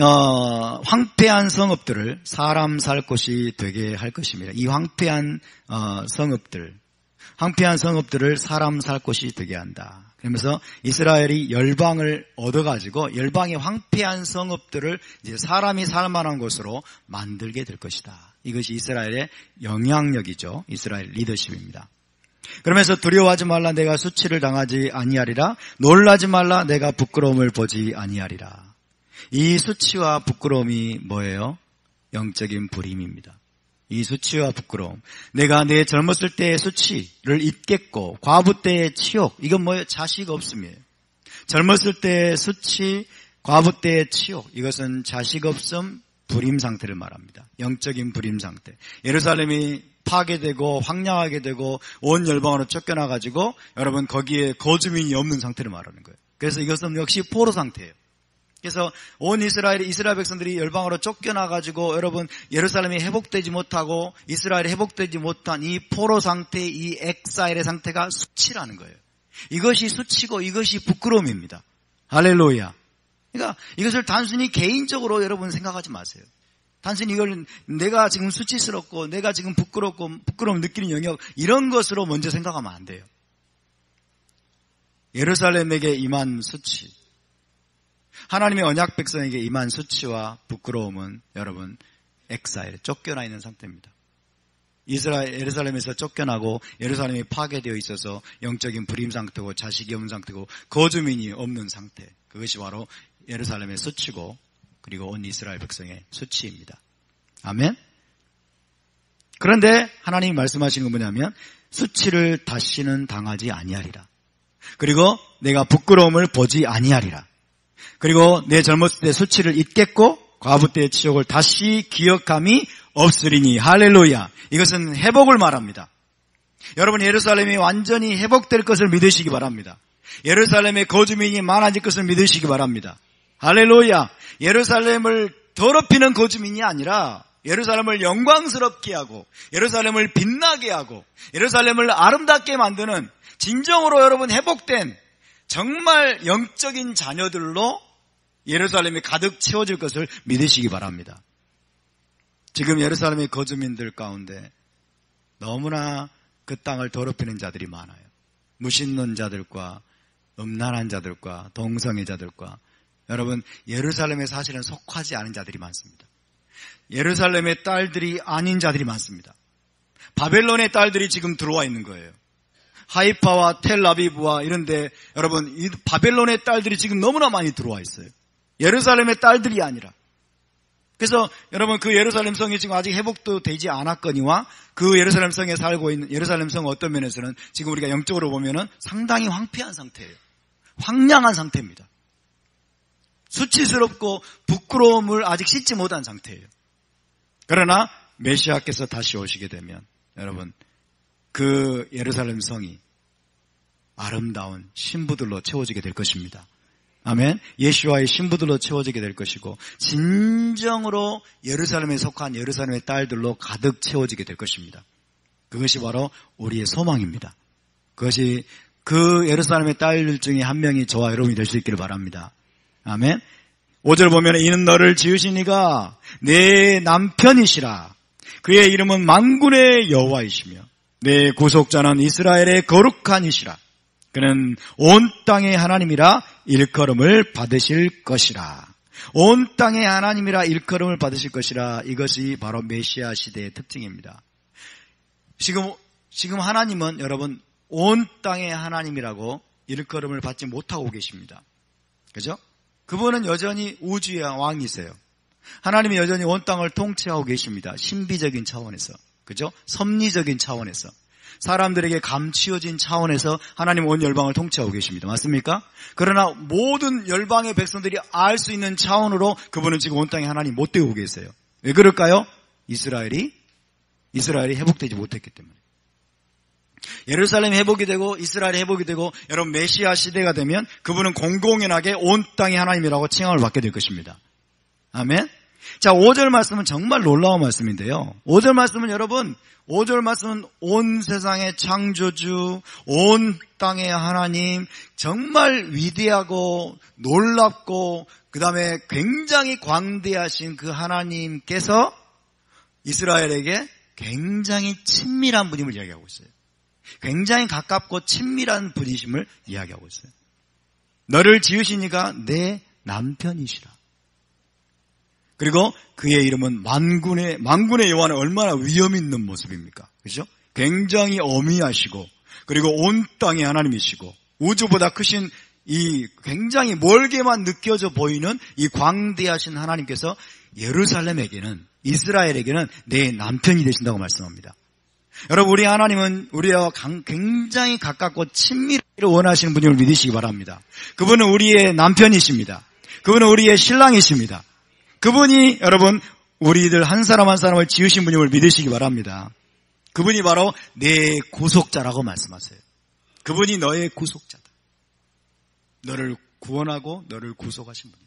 황폐한 성읍들을 사람 살 곳이 되게 할 것입니다. 이 황폐한 성읍들을 사람 살 곳이 되게 한다. 그러면서 이스라엘이 열방을 얻어가지고 열방의 황폐한 성읍들을 이제 사람이 살만한 곳으로 만들게 될 것이다. 이것이 이스라엘의 영향력이죠. 이스라엘 리더십입니다. 그러면서 두려워하지 말라, 내가 수치를 당하지 아니하리라. 놀라지 말라, 내가 부끄러움을 보지 아니하리라. 이 수치와 부끄러움이 뭐예요? 영적인 불임입니다. 이 수치와 부끄러움. 내가 내 젊었을 때의 수치를 잊겠고 과부 때의 치욕. 이건 뭐예요? 자식 없음이에요. 젊었을 때의 수치, 과부 때의 치욕. 이것은 자식 없음, 불임 상태를 말합니다. 영적인 불임 상태. 예루살렘이 파괴되고 황량하게 되고 온 열방으로 쫓겨나가지고 여러분 거기에 거주민이 없는 상태를 말하는 거예요. 그래서 이것은 역시 포로 상태예요. 그래서 온 이스라엘 백성들이 열방으로 쫓겨나가지고 여러분 예루살렘이 회복되지 못하고 이스라엘이 회복되지 못한 이 포로 상태, 이 엑사일의 상태가 수치라는 거예요. 이것이 수치고 이것이 부끄러움입니다. 할렐루야. 그러니까 이것을 단순히 개인적으로 여러분 생각하지 마세요. 단순히 이걸 내가 지금 수치스럽고 내가 지금 부끄러움 느끼는 영역 이런 것으로 먼저 생각하면 안 돼요. 예루살렘에게 임한 수치, 하나님의 언약 백성에게 임한 수치와 부끄러움은 여러분 엑사일, 쫓겨나 있는 상태입니다. 예루살렘에서 쫓겨나고 예루살렘이 파괴되어 있어서 영적인 불임 상태고 자식이 없는 상태고 거주민이 없는 상태. 그것이 바로 예루살렘의 수치고 그리고 온 이스라엘 백성의 수치입니다. 아멘. 그런데 하나님이 말씀하시는 건 뭐냐면 수치를 다시는 당하지 아니하리라. 그리고 내가 부끄러움을 보지 아니하리라. 그리고 내 젊었을 때 수치를 잊겠고 과부 때의 치욕을 다시 기억함이 없으리니. 할렐루야. 이것은 회복을 말합니다. 여러분, 예루살렘이 완전히 회복될 것을 믿으시기 바랍니다. 예루살렘의 거주민이 많아질 것을 믿으시기 바랍니다. 할렐루야. 예루살렘을 더럽히는 거주민이 아니라 예루살렘을 영광스럽게 하고 예루살렘을 빛나게 하고 예루살렘을 아름답게 만드는 진정으로 여러분 회복된 정말 영적인 자녀들로 예루살렘이 가득 채워질 것을 믿으시기 바랍니다. 지금 예루살렘의 거주민들 가운데 너무나 그 땅을 더럽히는 자들이 많아요. 무신론 자들과 음란한 자들과 동성애자들과 여러분, 예루살렘에 사실은 속하지 않은 자들이 많습니다. 예루살렘의 딸들이 아닌 자들이 많습니다. 바벨론의 딸들이 지금 들어와 있는 거예요. 하이파와 텔아비브와 이런데 여러분, 이 바벨론의 딸들이 지금 너무나 많이 들어와 있어요. 예루살렘의 딸들이 아니라. 그래서 여러분, 그 예루살렘 성이 지금 아직 회복도 되지 않았거니와 그 예루살렘 성에 살고 있는 예루살렘 성 어떤 면에서는 지금 우리가 영적으로 보면은 상당히 황폐한 상태예요. 황량한 상태입니다. 수치스럽고 부끄러움을 아직 씻지 못한 상태예요. 그러나 메시아께서 다시 오시게 되면 여러분, 그 예루살렘 성이 아름다운 신부들로 채워지게 될 것입니다. 아멘. 예수와의 신부들로 채워지게 될 것이고 진정으로 예루살렘에 속한 예루살렘의 딸들로 가득 채워지게 될 것입니다. 그것이 바로 우리의 소망입니다. 그것이 그 예루살렘의 딸들 중에 한 명이 저와 여러분이 될 수 있기를 바랍니다. 아멘. 5절 보면 이는 너를 지으시니가 내 남편이시라. 그의 이름은 만군의 여호와이시며 내 구속자는 이스라엘의 거룩한 이시라. 그는 온 땅의 하나님이라 일컬음을 받으실 것이라. 온 땅의 하나님이라 일컬음을 받으실 것이라. 이것이 바로 메시아 시대의 특징입니다. 지금 하나님은 여러분 온 땅의 하나님이라고 일컬음을 받지 못하고 계십니다. 그죠? 그분은 여전히 우주의 왕이세요. 하나님이 여전히 온 땅을 통치하고 계십니다. 신비적인 차원에서. 그죠? 섭리적인 차원에서. 사람들에게 감추어진 차원에서 하나님 온 열방을 통치하고 계십니다. 맞습니까? 그러나 모든 열방의 백성들이 알 수 있는 차원으로 그분은 지금 온 땅에 하나님 못 되고 계세요. 왜 그럴까요? 이스라엘이 회복되지 못했기 때문에. 예루살렘이 회복이 되고 이스라엘이 회복이 되고 여러분 메시아 시대가 되면 그분은 공공연하게 온 땅의 하나님이라고 칭함을 받게 될 것입니다. 아멘. 자, 5절 말씀은 정말 놀라운 말씀인데요. 5절 말씀은 여러분 5절 말씀은 온 세상의 창조주, 온 땅의 하나님, 정말 위대하고 놀랍고 그 다음에 굉장히 광대하신 그 하나님께서 이스라엘에게 굉장히 친밀한 분임을 이야기하고 있어요. 굉장히 가깝고 친밀한 분이심을 이야기하고 있어요. 너를 지으시니가 내 남편이시라. 그리고 그의 이름은 만군의 여호와는 얼마나 위험 있는 모습입니까? 그렇죠? 굉장히 어미하시고 그리고 온 땅의 하나님이시고 우주보다 크신 이 굉장히 멀게만 느껴져 보이는 이 광대하신 하나님께서 예루살렘에게는 이스라엘에게는 내 남편이 되신다고 말씀합니다. 여러분, 우리 하나님은 우리와 굉장히 가깝고 친밀하기를 원하시는 분임을 믿으시기 바랍니다. 그분은 우리의 남편이십니다. 그분은 우리의 신랑이십니다. 그분이 여러분 우리들 한 사람 한 사람을 지으신 분임을 믿으시기 바랍니다. 그분이 바로 내 구속자라고 말씀하세요. 그분이 너의 구속자다. 너를 구원하고 너를 구속하신 분이다.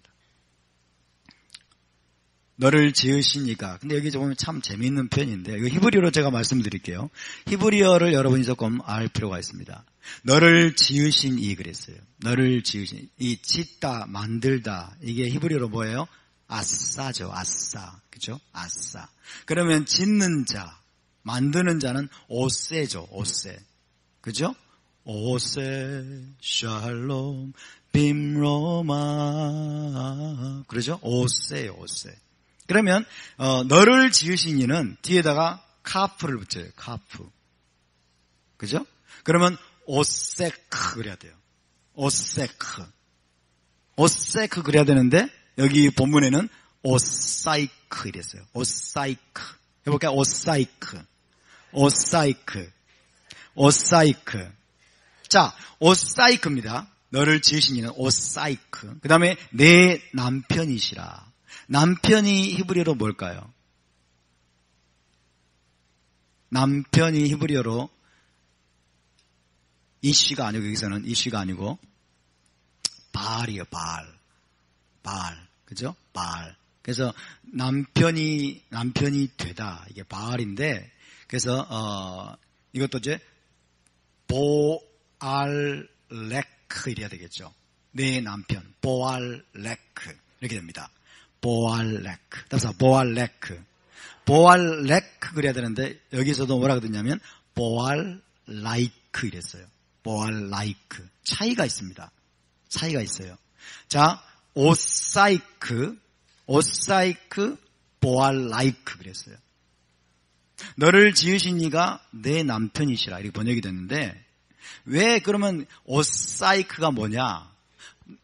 너를 지으시니까. 근데 여기 보면 참 재미있는 표현인데 이거 히브리어로 제가 말씀드릴게요. 히브리어를 여러분이 조금 알 필요가 있습니다. 너를 지으신 이 그랬어요. 너를 지으신 이 짓다 만들다 이게 히브리어로 뭐예요? 아싸죠. 아싸. 그죠? 아싸. 그러면 짓는 자, 만드는 자는 오세죠. 오세. 그죠? 오세, 샬롬, 빔로마. 그러죠? 오세요. 오세. 그러면 너를 지으신 이는 뒤에다가 카프를 붙여요. 카프. 그죠? 그러면 오세크 그래야 돼요. 오세크. 오세크 그래야 되는데 여기 본문에는 오사이크 이랬어요. 오사이크. 해볼까요? 오사이크. 오사이크. 오사이크. 자, 오사이크입니다. 너를 지으신 이는 오사이크. 그 다음에 내 남편이시라. 남편이 히브리어로 뭘까요? 남편이 히브리어로 이씨가 아니고 여기서는 이씨가 아니고 발이에요. 발. 그죠? 발. 그래서 남편이 되다. 이게 발인데 그래서 이것도 이제 보알레크 이래야 되겠죠. 내 남편 보알레크 이렇게 됩니다. 보알레크. 따라서 보알레크 그래야 되는데 여기서도 뭐라고 듣냐면 보알라이크 이랬어요. 보알라이크. 차이가 있습니다. 차이가 있어요. 자, 오사이크, 보알라이크 그랬어요. 너를 지으신 이가 내 남편이시라 이렇게 번역이 됐는데 왜 그러면 오사이크가 뭐냐?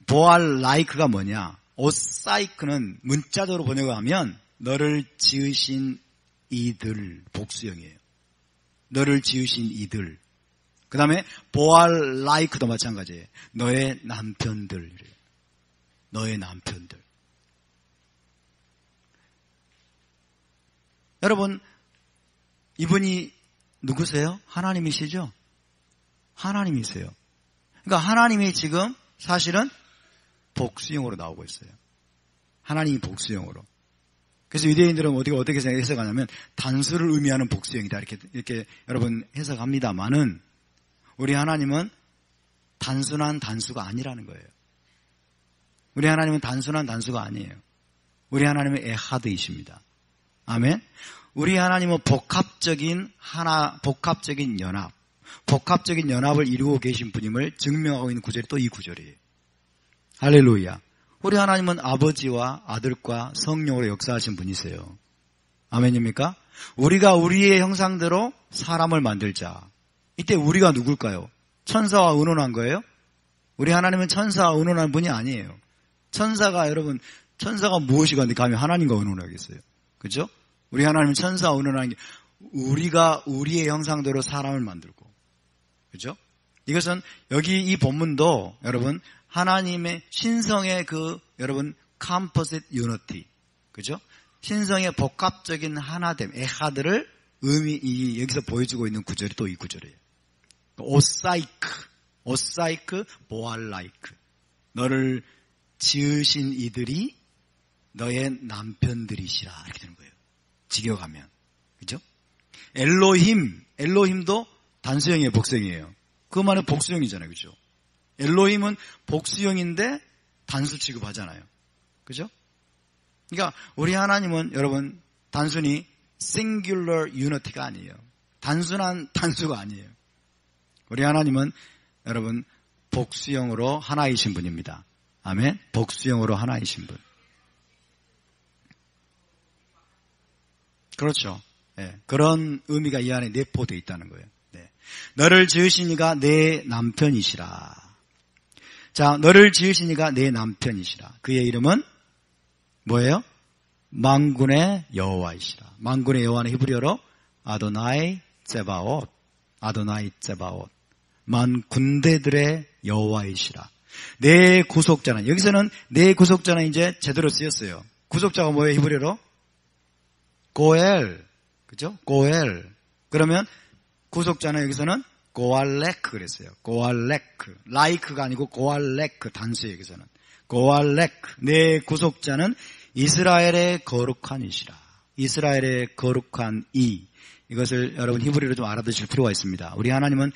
보알라이크가 뭐냐? 오사이크는 문자적으로 번역하면 너를 지으신 이들 복수형이에요. 너를 지으신 이들. 그 다음에 보알라이크도 마찬가지예요. 너의 남편들. 너의 남편들. 여러분 이분이 누구세요? 하나님이시죠? 하나님이세요. 그러니까 하나님이 지금 사실은 복수형으로 나오고 있어요. 하나님이 복수형으로. 그래서 유대인들은 어떻게 해석하냐면 단수를 의미하는 복수형이다. 이렇게 여러분 해석합니다만은 우리 하나님은 단순한 단수가 아니라는 거예요. 우리 하나님은 단순한 단수가 아니에요. 우리 하나님은 에하드이십니다. 아멘. 우리 하나님은 복합적인 연합을 이루고 계신 분임을 증명하고 있는 구절이 또 이 구절이에요. 할렐루야. 우리 하나님은 아버지와 아들과 성령으로 역사하신 분이세요. 아멘입니까? 우리가 우리의 형상대로 사람을 만들자. 이때 우리가 누굴까요? 천사와 의논한 거예요? 우리 하나님은 천사와 의논한 분이 아니에요. 천사가 무엇이가 감히 하나님과 의논하겠어요? 그죠? 우리 하나님은 천사와 의논하는 게 우리가 우리의 형상대로 사람을 만들고. 그죠? 이것은 여기 이 본문도 여러분 하나님의 신성의 여러분 composite unity. 그죠? 신성의 복합적인 하나됨, 에하드를 여기서 보여주고 있는 구절이 또 이 구절이에요. 오사이크, 보알라이크. 너를 지으신 이들이 너의 남편들이시라. 이렇게 되는 거예요. 직역하면. 그죠? 엘로힘도 단수형이에요, 복수형이에요. 그 말은 복수형이잖아요. 그죠? 엘로힘은 복수형인데 단수 취급하잖아요. 그죠? 그러니까 우리 하나님은 여러분 단순히 singular unity가 아니에요. 단순한 단수가 아니에요. 우리 하나님은 여러분 복수형으로 하나이신 분입니다. 아멘. 복수형으로 하나이신 분. 그렇죠. 네, 그런 의미가 이 안에 내포되어 있다는 거예요. 네. 너를 지으신 이가 내 남편이시라. 자, 너를 지으신 이가 내 남편이시라. 그의 이름은 뭐예요? 만군의 여호와이시라. 만군의 여호와는 히브리어로 아도나이 제바옷. 만 군대들의 여호와이시라. 내 구속자는, 여기서는 내 구속자는 이제 제대로 쓰였어요. 구속자가 뭐예요? 히브리어로 고엘. 그죠? 고엘. 그러면 구속자는 여기서는 고알레크 그랬어요. 고알레크. 라이크가 아니고 고알레크 단수예요. 여기서는 고알레크. 내 구속자는 이스라엘의 거룩한 이시라. 이스라엘의 거룩한 이. 이것을 여러분 히브리로 좀 알아두실 필요가 있습니다. 우리 하나님은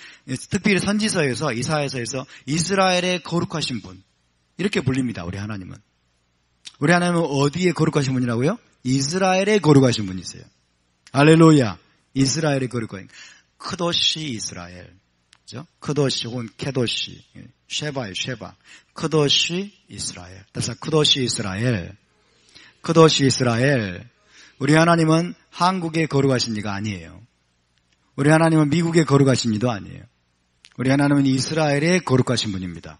특별히 선지서에서 이사야서에서 이스라엘의 거룩하신 분 이렇게 불립니다. 우리 하나님은 어디에 거룩하신 분이라고요? 이스라엘의 거룩하신 분이세요. 할렐루야. 이스라엘의 거룩한 크도시 이스라엘. 그죠? 크도시 혹은 케도시. 쉐바예요. 쉐바. 크도시 이스라엘. 따라서 크도시 이스라엘. 우리 하나님은 한국에 거룩하신 이가 아니에요. 우리 하나님은 미국에 거룩하신 이도 아니에요. 우리 하나님은 이스라엘에 거룩하신 분입니다.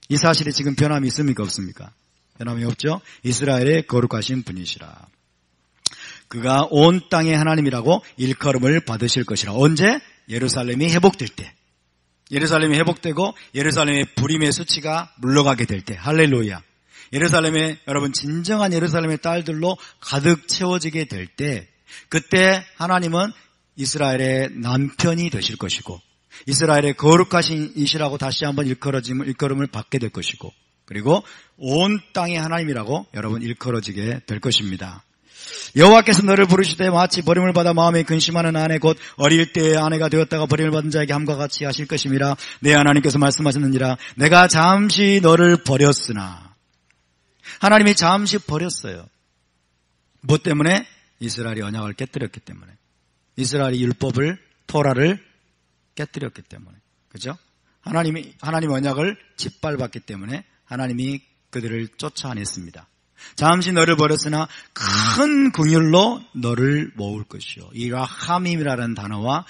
이 사실에 지금 변함이 있습니까? 없습니까? 변함이 없죠? 이스라엘에 거룩하신 분이시라. 그가 온 땅의 하나님이라고 일컬음을 받으실 것이라. 언제? 예루살렘이 회복될 때. 예루살렘이 회복되고 예루살렘의 불임의 수치가 물러가게 될 때. 할렐루야. 예루살렘에 여러분 진정한 예루살렘의 딸들로 가득 채워지게 될 때, 그때 하나님은 이스라엘의 남편이 되실 것이고 이스라엘의 거룩하신 이시라고 다시 한번 일컬음을 받게 될 것이고, 그리고 온 땅의 하나님이라고 여러분 일컬어지게 될 것입니다. 여호와께서 너를 부르시되 마치 버림을 받아 마음에 근심하는 아내 곧 어릴 때의 아내가 되었다가 버림을 받은 자에게 함과 같이 하실 것임이라. 내 하나님께서 말씀하셨느니라. 내가 잠시 너를 버렸으나. 하나님이 잠시 버렸어요. 뭐 때문에? 이스라엘이 언약을 깨뜨렸기 때문에. 이스라엘이 율법을, 토라를 깨뜨렸기 때문에. 그죠? 하나님이 언약을 짓밟았기 때문에 하나님이 그들을 쫓아냈습니다. 잠시 너를 버렸으나 큰 긍휼로 너를 모을 것이요. 이 라하밈이라는 단어와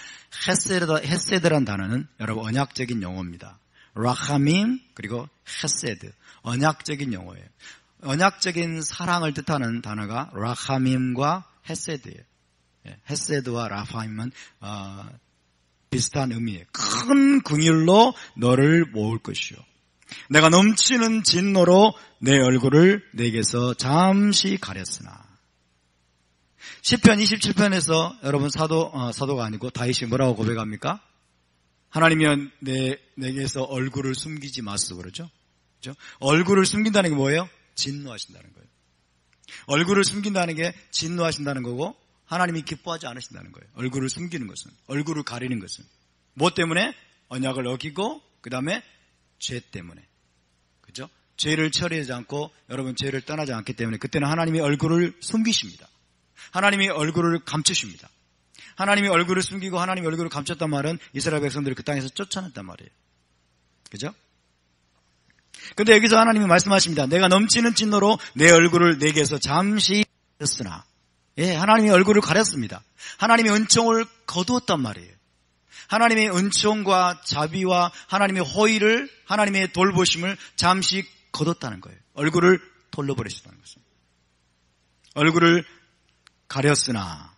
헤세드라는 단어는 여러분 언약적인 용어입니다. 라하밈 그리고 헤세드, 언약적인 용어예요. 언약적인 사랑을 뜻하는 단어가 라하밈과 헤세드예요. 헤세드와 라하밈은 비슷한 의미예요. 큰 긍휼로 너를 모을 것이요. 내가 넘치는 진노로 내 얼굴을 내게서 잠시 가렸으나. 시편 27편에서 여러분 사도가 아니고 다윗이 뭐라고 고백합니까? 하나님이 내게서 얼굴을 숨기지 마소서 그러죠? 그렇죠? 얼굴을 숨긴다는 게 뭐예요? 진노하신다는 거예요. 얼굴을 숨긴다는 게 진노하신다는 거고, 하나님이 기뻐하지 않으신다는 거예요. 얼굴을 숨기는 것은, 얼굴을 가리는 것은. 뭐 때문에? 언약을 어기고 그 다음에 죄 때문에. 그죠? 죄를 처리하지 않고 여러분 죄를 떠나지 않기 때문에 그때는 하나님이 얼굴을 숨기십니다. 하나님이 얼굴을 감추십니다. 하나님이 얼굴을 숨기고 하나님이 얼굴을 감췄단 말은 이스라엘 백성들을 그 땅에서 쫓아냈단 말이에요. 그죠? 근데 여기서 하나님이 말씀하십니다. 내가 넘치는 진노로 내 얼굴을 내게서 잠시 가렸으나. 예, 하나님이 얼굴을 가렸습니다. 하나님의 은총을 거두었단 말이에요. 하나님의 은총과 자비와 하나님의 호의를, 하나님의 돌보심을 잠시 거뒀다는 거예요. 얼굴을 돌려버리셨다는 것입니다. 얼굴을 가렸으나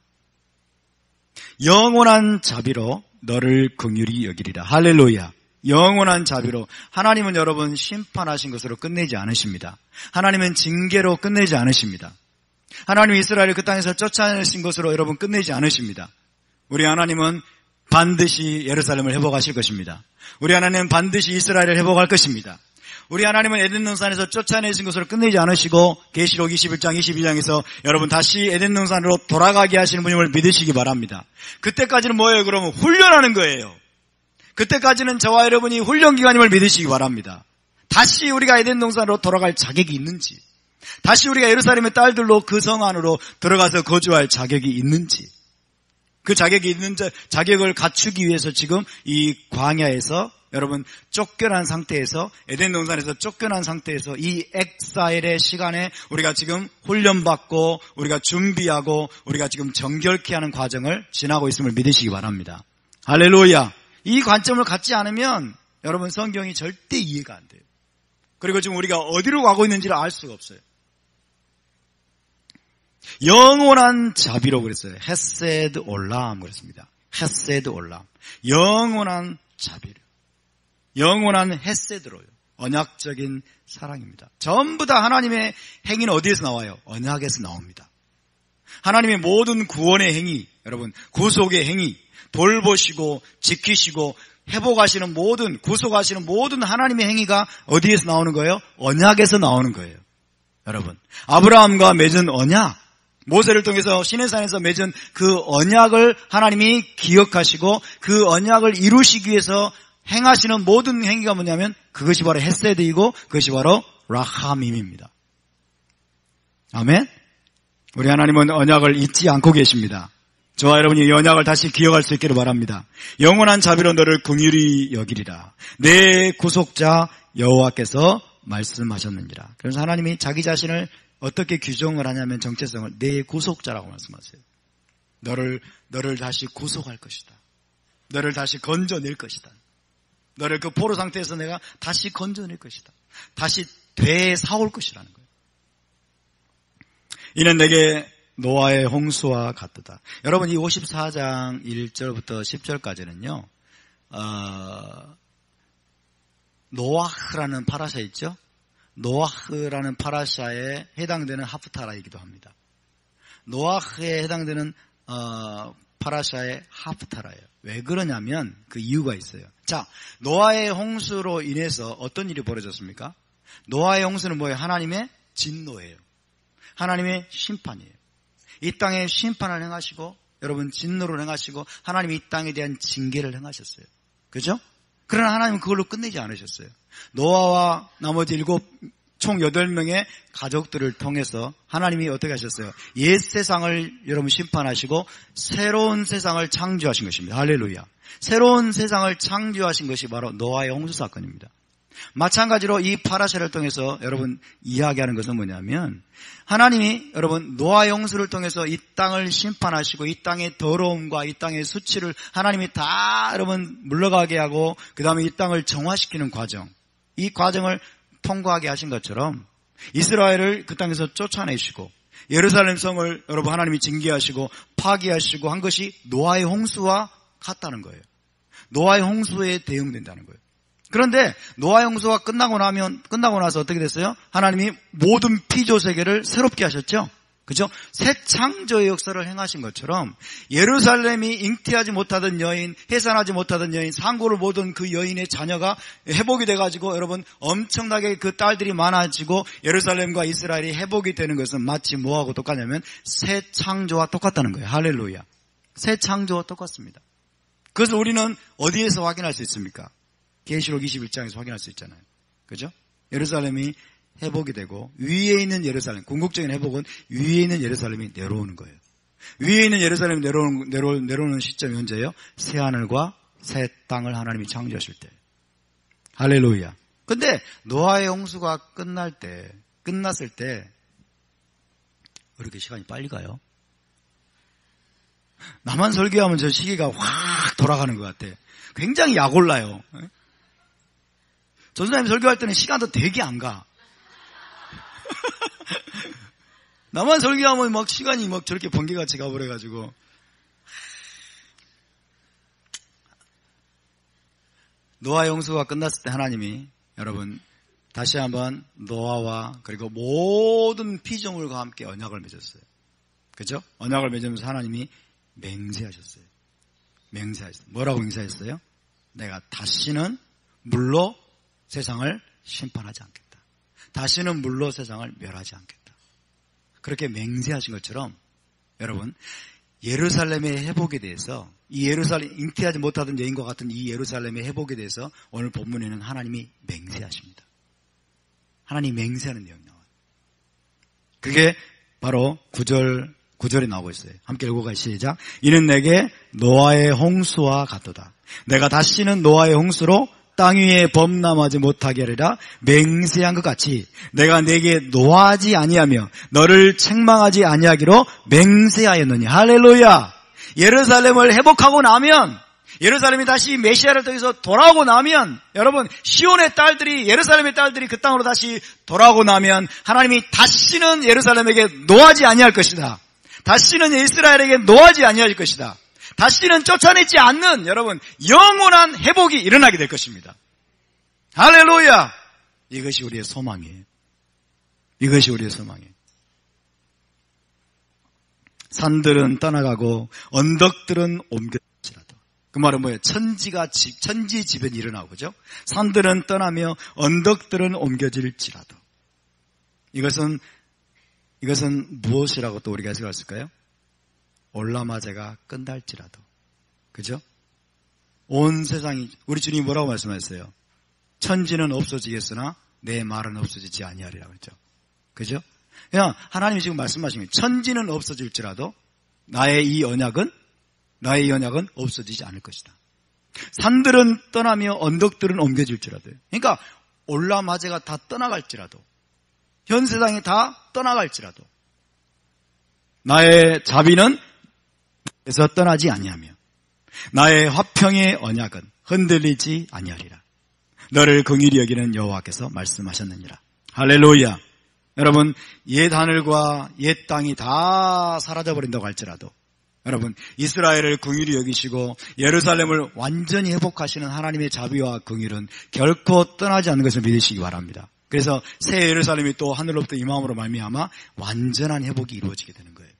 영원한 자비로 너를 긍휼히 여기리라. 할렐루야. 영원한 자비로. 하나님은 여러분 심판하신 것으로 끝내지 않으십니다. 하나님은 징계로 끝내지 않으십니다. 하나님 이스라엘을 그 땅에서 쫓아내신 것으로 여러분 끝내지 않으십니다. 우리 하나님은 반드시 예루살렘을 회복하실 것입니다. 우리 하나님은 반드시 이스라엘을 회복할 것입니다. 우리 하나님은 에덴 동산에서 쫓아내신 것으로 끝내지 않으시고 계시록 21장 22장에서 여러분 다시 에덴 동산으로 돌아가게 하시는 분임을 믿으시기 바랍니다. 그때까지는 뭐예요? 그러면 훈련하는 거예요. 그때까지는 저와 여러분이 훈련 기간임을 믿으시기 바랍니다. 다시 우리가 에덴 동산으로 돌아갈 자격이 있는지, 다시 우리가 예루살렘의 딸들로 그 성 안으로 들어가서 거주할 자격이 있는지, 그 자격이 있는 자격을 갖추기 위해서 지금 이 광야에서 여러분 쫓겨난 상태에서, 에덴 동산에서 쫓겨난 상태에서 이 엑사일의 시간에 우리가 지금 훈련받고 우리가 준비하고 우리가 지금 정결케 하는 과정을 지나고 있음을 믿으시기 바랍니다. 할렐루야. 이 관점을 갖지 않으면 여러분 성경이 절대 이해가 안 돼요. 그리고 지금 우리가 어디로 가고 있는지를 알 수가 없어요. 영원한 자비로 그랬어요. 헤세드 올람 그랬습니다. 헤세드 올람. 영원한 자비로. 영원한 헤세드로요. 언약적인 사랑입니다. 전부 다 하나님의 행위는 어디에서 나와요? 언약에서 나옵니다. 하나님의 모든 구원의 행위, 여러분 구속의 행위, 돌보시고 지키시고 회복하시는 모든, 구속하시는 모든 하나님의 행위가 어디에서 나오는 거예요? 언약에서 나오는 거예요. 여러분 아브라함과 맺은 언약, 모세를 통해서 시내산에서 맺은 그 언약을 하나님이 기억하시고 그 언약을 이루시기 위해서 행하시는 모든 행위가 뭐냐면 그것이 바로 헤세드이고 그것이 바로 라하밈입니다. 아멘. 우리 하나님은 언약을 잊지 않고 계십니다. 저와 여러분이 이 언약을 다시 기억할 수 있기를 바랍니다. 영원한 자비로 너를 긍휼히 여기리라. 내 구속자 여호와께서 말씀하셨느니라. 그래서 하나님이 자기 자신을 어떻게 규정을 하냐면 정체성을 내 구속자라고 말씀하세요. 너를 다시 구속할 것이다. 너를 다시 건져낼 것이다. 너를 그 포로 상태에서 내가 다시 건져낼 것이다. 다시 되사올 것이라는 거예요. 이는 내게 노아의 홍수와 같도다. 여러분 이 54장 1절부터 10절까지는요. 노아흐라는 파라샤 있죠? 노아흐라는 파라샤에 해당되는 하프타라이기도 합니다. 노아흐에 해당되는 파라샤의 하프타라예요. 왜 그러냐면 그 이유가 있어요. 자, 노아의 홍수로 인해서 어떤 일이 벌어졌습니까? 노아의 홍수는 뭐예요? 하나님의 진노예요. 하나님의 심판이에요. 이 땅에 심판을 행하시고 여러분 진노를 행하시고 하나님이 이 땅에 대한 징계를 행하셨어요. 그죠? 그러나 하나님은 그걸로 끝내지 않으셨어요. 노아와 나머지 총 8명의 가족들을 통해서 하나님이 어떻게 하셨어요? 옛 세상을 여러분 심판하시고 새로운 세상을 창조하신 것입니다. 할렐루야. 새로운 세상을 창조하신 것이 바로 노아의 홍수 사건입니다. 마찬가지로 이 파라샤를 통해서 여러분 이야기하는 것은 뭐냐면 하나님이 여러분 노아의 홍수를 통해서 이 땅을 심판하시고 이 땅의 더러움과 이 땅의 수치를 하나님이 다 여러분 물러가게 하고 그 다음에 이 땅을 정화시키는 과정, 이 과정을 통과하게 하신 것처럼 이스라엘을 그 땅에서 쫓아내시고 예루살렘 성을 여러분 하나님이 징계하시고 파괴하시고 한 것이 노아의 홍수와 같다는 거예요. 노아의 홍수에 대응된다는 거예요. 그런데 노아의 홍수가 끝나고 나서 어떻게 됐어요? 하나님이 모든 피조 세계를 새롭게 하셨죠. 그죠? 새 창조의 역사를 행하신 것처럼 예루살렘이 잉태하지 못하던 여인, 해산하지 못하던 여인, 상고를 모던 그 여인의 자녀가 회복이 돼가지고 여러분 엄청나게 그 딸들이 많아지고 예루살렘과 이스라엘이 회복이 되는 것은 마치 뭐하고 똑같냐면 새 창조와 똑같다는 거예요. 할렐루야. 새 창조와 똑같습니다. 그것을 우리는 어디에서 확인할 수 있습니까? 계시록 21장에서 확인할 수 있잖아요. 그죠? 예루살렘이 회복이 되고 위에 있는 예루살렘, 궁극적인 회복은 위에 있는 예루살렘이 내려오는 거예요. 위에 있는 예루살렘이 내려오는 시점이 언제예요? 새 하늘과 새 땅을 하나님이 창조하실 때. 할렐루야. 근데 노아의 홍수가 끝났을 때 왜 이렇게 시간이 빨리 가요? 나만 설교하면 저 시기가 확 돌아가는 것 같아. 굉장히 약올라요. 전사님 설교할 때는 시간도 되게 안 가. 나만 설교하면 막 시간이 막 저렇게 번개같이 가버려가지고. 노아의 홍수가 끝났을 때 하나님이 여러분 다시 한번 노아와 그리고 모든 피조물과 함께 언약을 맺었어요. 그죠? 언약을 맺으면서 하나님이 맹세하셨어요. 맹세하셨어요. 뭐라고 맹세했어요? 내가 다시는 물로 세상을 심판하지 않겠다. 다시는 물로 세상을 멸하지 않겠다. 그렇게 맹세하신 것처럼 여러분 예루살렘의 회복에 대해서 이 예루살렘 잉태하지 못하던 여인과 같은 이 예루살렘의 회복에 대해서 오늘 본문에는 하나님이 맹세하십니다. 하나님이 맹세하는 내용이 나와요. 그게 바로 9절에 나오고 있어요. 함께 읽어가 시작. 이는 내게 노아의 홍수와 같도다. 내가 다시는 노아의 홍수로 땅 위에 범람하지 못하게 하리라 맹세한 것 같이 내가 네게 노하지 아니하며 너를 책망하지 아니하기로 맹세하였느니. 할렐루야. 예루살렘을 회복하고 나면 예루살렘이 다시 메시아를 통해서 돌아오고 나면 여러분 시온의 딸들이 예루살렘의 딸들이 그 땅으로 다시 돌아오고 나면 하나님이 다시는 예루살렘에게 노하지 아니할 것이다. 다시는 이스라엘에게 노하지 아니할 것이다. 다시는 쫓아내지 않는 여러분 영원한 회복이 일어나게 될 것입니다. 할렐루야. 이것이 우리의 소망이에요. 이것이 우리의 소망이에요. 산들은 떠나가고 언덕들은 옮겨질지라도. 그 말은 뭐예요? 천지지변이 일어나고 그죠? 산들은 떠나며 언덕들은 옮겨질지라도. 이것은 무엇이라고 또 우리가 해석할 수 있을까요? 올라마제가 끝날지라도. 그죠? 온 세상이, 우리 주님이 뭐라고 말씀하셨어요? 천지는 없어지겠으나 내 말은 없어지지 아니하리라고 했죠. 그죠? 그냥 하나님이 지금 말씀하시면 천지는 없어질지라도 나의 이 언약은 없어지지 않을 것이다. 산들은 떠나며 언덕들은 옮겨질지라도. 그러니까 올라마제가 다 떠나갈지라도 현 세상이 다 떠나갈지라도 나의 자비는 에서 떠나지 아니하며 나의 화평의 언약은 흔들리지 아니하리라. 너를 긍휼히 여기는 여호와께서 말씀하셨느니라. 할렐루야. 여러분, 옛 하늘과 옛 땅이 다 사라져버린다고 할지라도 여러분, 이스라엘을 긍휼히 여기시고 예루살렘을 완전히 회복하시는 하나님의 자비와 긍휼은 결코 떠나지 않는 것을 믿으시기 바랍니다. 그래서 새 예루살렘이 또 하늘로부터 임함으로 말미암아 완전한 회복이 이루어지게 되는 거예요.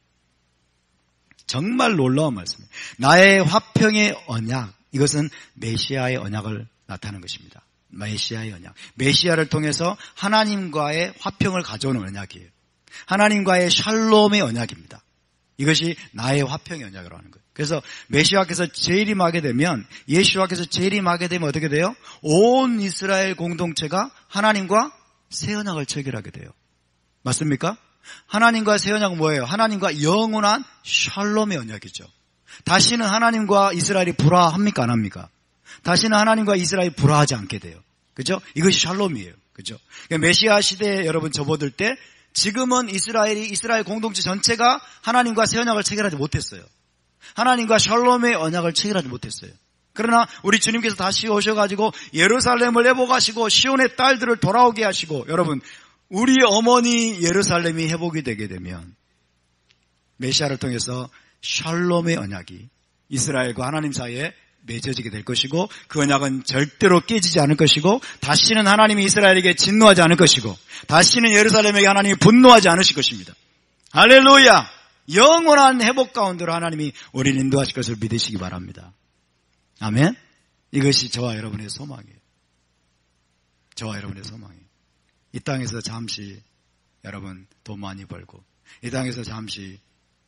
정말 놀라운 말씀이에요. 나의 화평의 언약, 이것은 메시아의 언약을 나타내는 것입니다. 메시아의 언약. 메시아를 통해서 하나님과의 화평을 가져오는 언약이에요. 하나님과의 샬롬의 언약입니다. 이것이 나의 화평의 언약이라고 하는 거예요. 그래서 메시아께서 재림하게 되면, 예수와께서 재림하게 되면 어떻게 돼요? 온 이스라엘 공동체가 하나님과 새 언약을 체결하게 돼요. 맞습니까? 하나님과 새 언약은 뭐예요? 하나님과 영원한 샬롬의 언약이죠. 다시는 하나님과 이스라엘이 불화합니까? 안 합니까? 다시는 하나님과 이스라엘이 불화하지 않게 돼요. 그죠? 이것이 샬롬이에요. 그죠? 그러니까 메시아 시대에 여러분 접어들 때 지금은 이스라엘 공동체 전체가 하나님과 새 언약을 체결하지 못했어요. 하나님과 샬롬의 언약을 체결하지 못했어요. 그러나 우리 주님께서 다시 오셔가지고 예루살렘을 회복하시고 시온의 딸들을 돌아오게 하시고, 여러분, 우리 어머니 예루살렘이 회복이 되게 되면 메시아를 통해서 샬롬의 언약이 이스라엘과 하나님 사이에 맺어지게 될 것이고, 그 언약은 절대로 깨지지 않을 것이고, 다시는 하나님이 이스라엘에게 진노하지 않을 것이고, 다시는 예루살렘에게 하나님이 분노하지 않으실 것입니다. 할렐루야! 영원한 회복 가운데로 하나님이 우리를 인도하실 것을 믿으시기 바랍니다. 아멘? 이것이 저와 여러분의 소망이에요. 저와 여러분의 소망이에요. 이 땅에서 잠시 여러분 돈 많이 벌고, 이 땅에서 잠시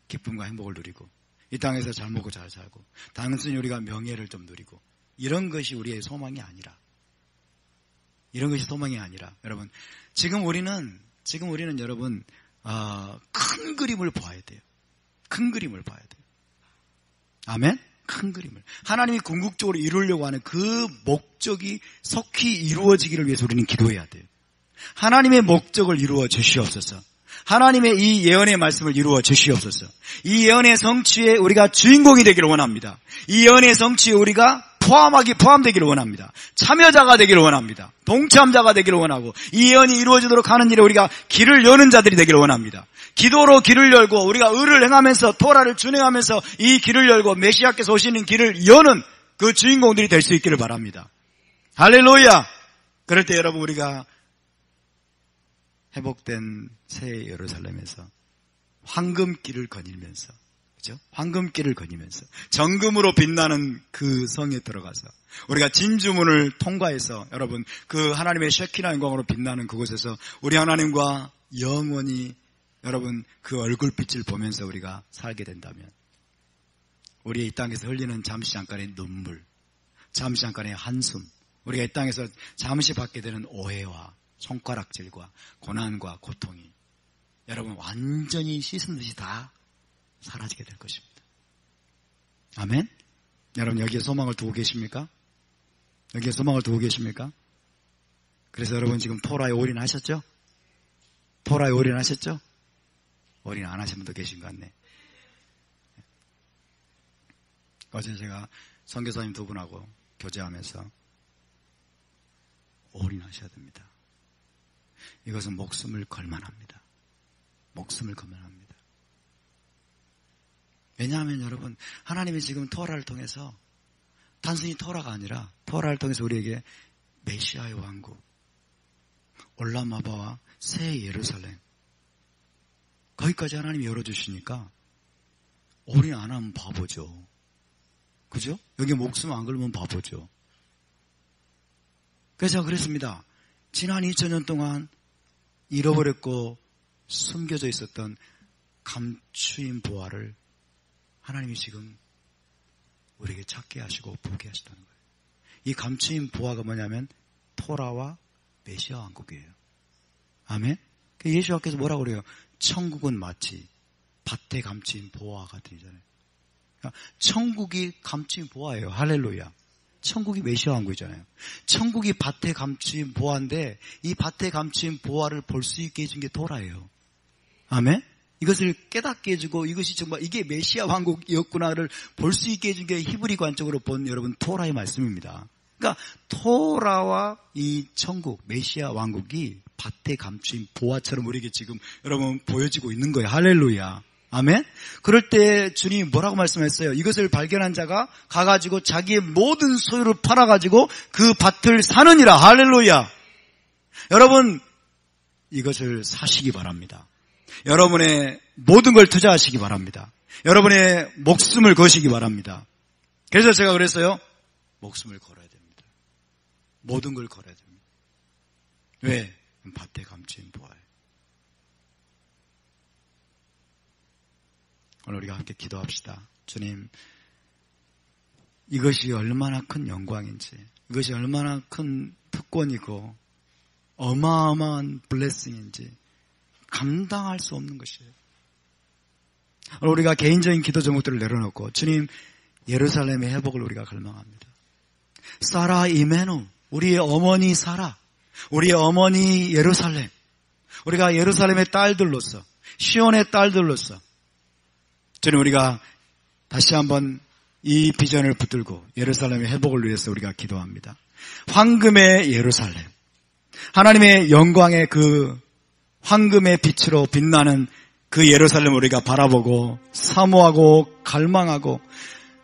기쁨과 행복을 누리고, 이 땅에서 잘 먹고 잘 살고, 단순히 우리가 명예를 좀 누리고, 이런 것이 우리의 소망이 아니라, 이런 것이 소망이 아니라, 여러분, 지금 우리는 여러분, 큰 그림을 봐야 돼요. 큰 그림을 봐야 돼요. 아멘? 큰 그림을. 하나님이 궁극적으로 이루려고 하는 그 목적이 속히 이루어지기를 위해서 우리는 기도해야 돼요. 하나님의 목적을 이루어 주시옵소서. 하나님의 이 예언의 말씀을 이루어 주시옵소서. 이 예언의 성취에 우리가 주인공이 되기를 원합니다. 이 예언의 성취에 우리가 포함되기를 원합니다. 참여자가 되기를 원합니다. 동참자가 되기를 원하고, 이 예언이 이루어지도록 하는 일에 우리가 길을 여는 자들이 되기를 원합니다. 기도로 길을 열고 우리가 의를 행하면서 토라를 준행하면서 이 길을 열고 메시아께서 오시는 길을 여는 그 주인공들이 될 수 있기를 바랍니다. 할렐루야! 그럴 때 여러분, 우리가 회복된 새 예루살렘에서 황금길을 거닐면서, 그죠? 황금길을 거니면서 정금으로 빛나는 그 성에 들어가서 우리가 진주문을 통과해서 여러분 그 하나님의 셰키나 영광으로 빛나는 그곳에서 우리 하나님과 영원히 여러분 그 얼굴빛을 보면서 우리가 살게 된다면, 우리의 이 땅에서 흘리는 잠시 잠깐의 눈물, 잠시 잠깐의 한숨, 우리가 이 땅에서 잠시 받게 되는 오해와 손가락질과 고난과 고통이 여러분 완전히 씻은 듯이 다 사라지게 될 것입니다. 아멘? 여러분 여기에 소망을 두고 계십니까? 여기에 소망을 두고 계십니까? 그래서 여러분 지금 토라에 올인하셨죠? 토라에 올인하셨죠? 올인 안 하신 분도 계신 것 같네. 어제 제가 선교사님 두 분하고 교제하면서 올인하셔야 됩니다. 이것은 목숨을 걸만합니다. 목숨을 걸만합니다. 왜냐하면 여러분, 하나님이 지금 토라를 통해서 단순히 토라가 아니라 토라를 통해서 우리에게 메시아의 왕국, 올라마바와 새 예루살렘, 거기까지 하나님이 열어주시니까 올인 안 하면 바보죠. 그죠? 여기 목숨 안 걸면 바보죠. 그래서 제가 그랬습니다. 지난 2000년 동안 잃어버렸고 숨겨져 있었던 감추인 보화를 하나님이 지금 우리에게 찾게 하시고 보게 하시다는 거예요. 이 감추인 보화가 뭐냐면 토라와 메시아 왕국이에요. 아멘? 예수께서 뭐라고 그래요? 천국은 마치 밭에 감추인 보화 같으잖아요. 그러니까 천국이 감추인 보화예요. 할렐루야. 천국이 메시아 왕국이잖아요. 천국이 밭에 감추인 보화인데 이 밭에 감추인 보화를 볼 수 있게 해준 게 토라예요. 아멘? 이것을 깨닫게 해주고 이것이 정말 이게 메시아 왕국이었구나를 볼 수 있게 해준 게 히브리 관점으로 본 여러분 토라의 말씀입니다. 그러니까 토라와 이 천국 메시아 왕국이 밭에 감추인 보화처럼 우리에게 지금 여러분 보여지고 있는 거예요. 할렐루야. 아멘? 그럴 때 주님이 뭐라고 말씀했어요? 이것을 발견한 자가 가가지고 자기의 모든 소유를 팔아가지고 그 밭을 사느니라. 할렐루야. 여러분 이것을 사시기 바랍니다. 여러분의 모든 걸 투자하시기 바랍니다. 여러분의 목숨을 거시기 바랍니다. 그래서 제가 그랬어요. 목숨을 걸어야 됩니다. 모든 걸 걸어야 됩니다. 왜? 밭에 감추인 보화예요. 오늘 우리가 함께 기도합시다. 주님, 이것이 얼마나 큰 영광인지, 이것이 얼마나 큰 특권이고 어마어마한 블레싱인지 감당할 수 없는 것이에요. 오늘 우리가 개인적인 기도 제목들을 내려놓고 주님, 예루살렘의 회복을 우리가 갈망합니다. 사라 이메누, 우리의 어머니 사라, 우리의 어머니 예루살렘, 우리가 예루살렘의 딸들로서, 시온의 딸들로서 주님, 우리가 다시 한번 이 비전을 붙들고 예루살렘의 회복을 위해서 우리가 기도합니다. 황금의 예루살렘, 하나님의 영광의 그 황금의 빛으로 빛나는 그 예루살렘을 우리가 바라보고 사모하고 갈망하고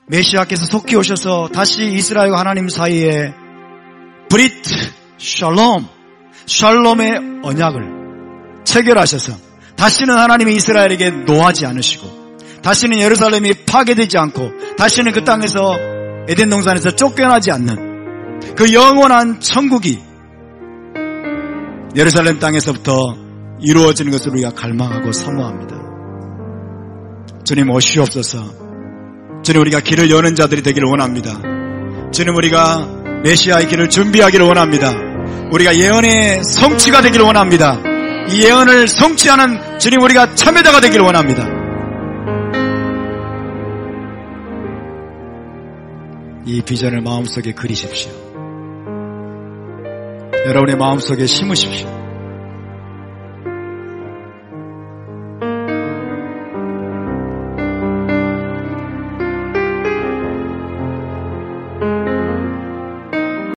메시아께서 속히 오셔서 다시 이스라엘과 하나님 사이에 브리트 샬롬, 샬롬의 언약을 체결하셔서 다시는 하나님이 이스라엘에게 노하지 않으시고 다시는 예루살렘이 파괴되지 않고 다시는 그 땅에서 에덴 동산에서 쫓겨나지 않는 그 영원한 천국이 예루살렘 땅에서부터 이루어지는 것을 우리가 갈망하고 사모합니다. 주님 오시옵소서. 주님, 우리가 길을 여는 자들이 되기를 원합니다. 주님, 우리가 메시아의 길을 준비하기를 원합니다. 우리가 예언의 성취가 되기를 원합니다. 이 예언을 성취하는 주님, 우리가 참여자가 되기를 원합니다. 이 비전을 마음속에 그리십시오. 여러분의 마음속에 심으십시오.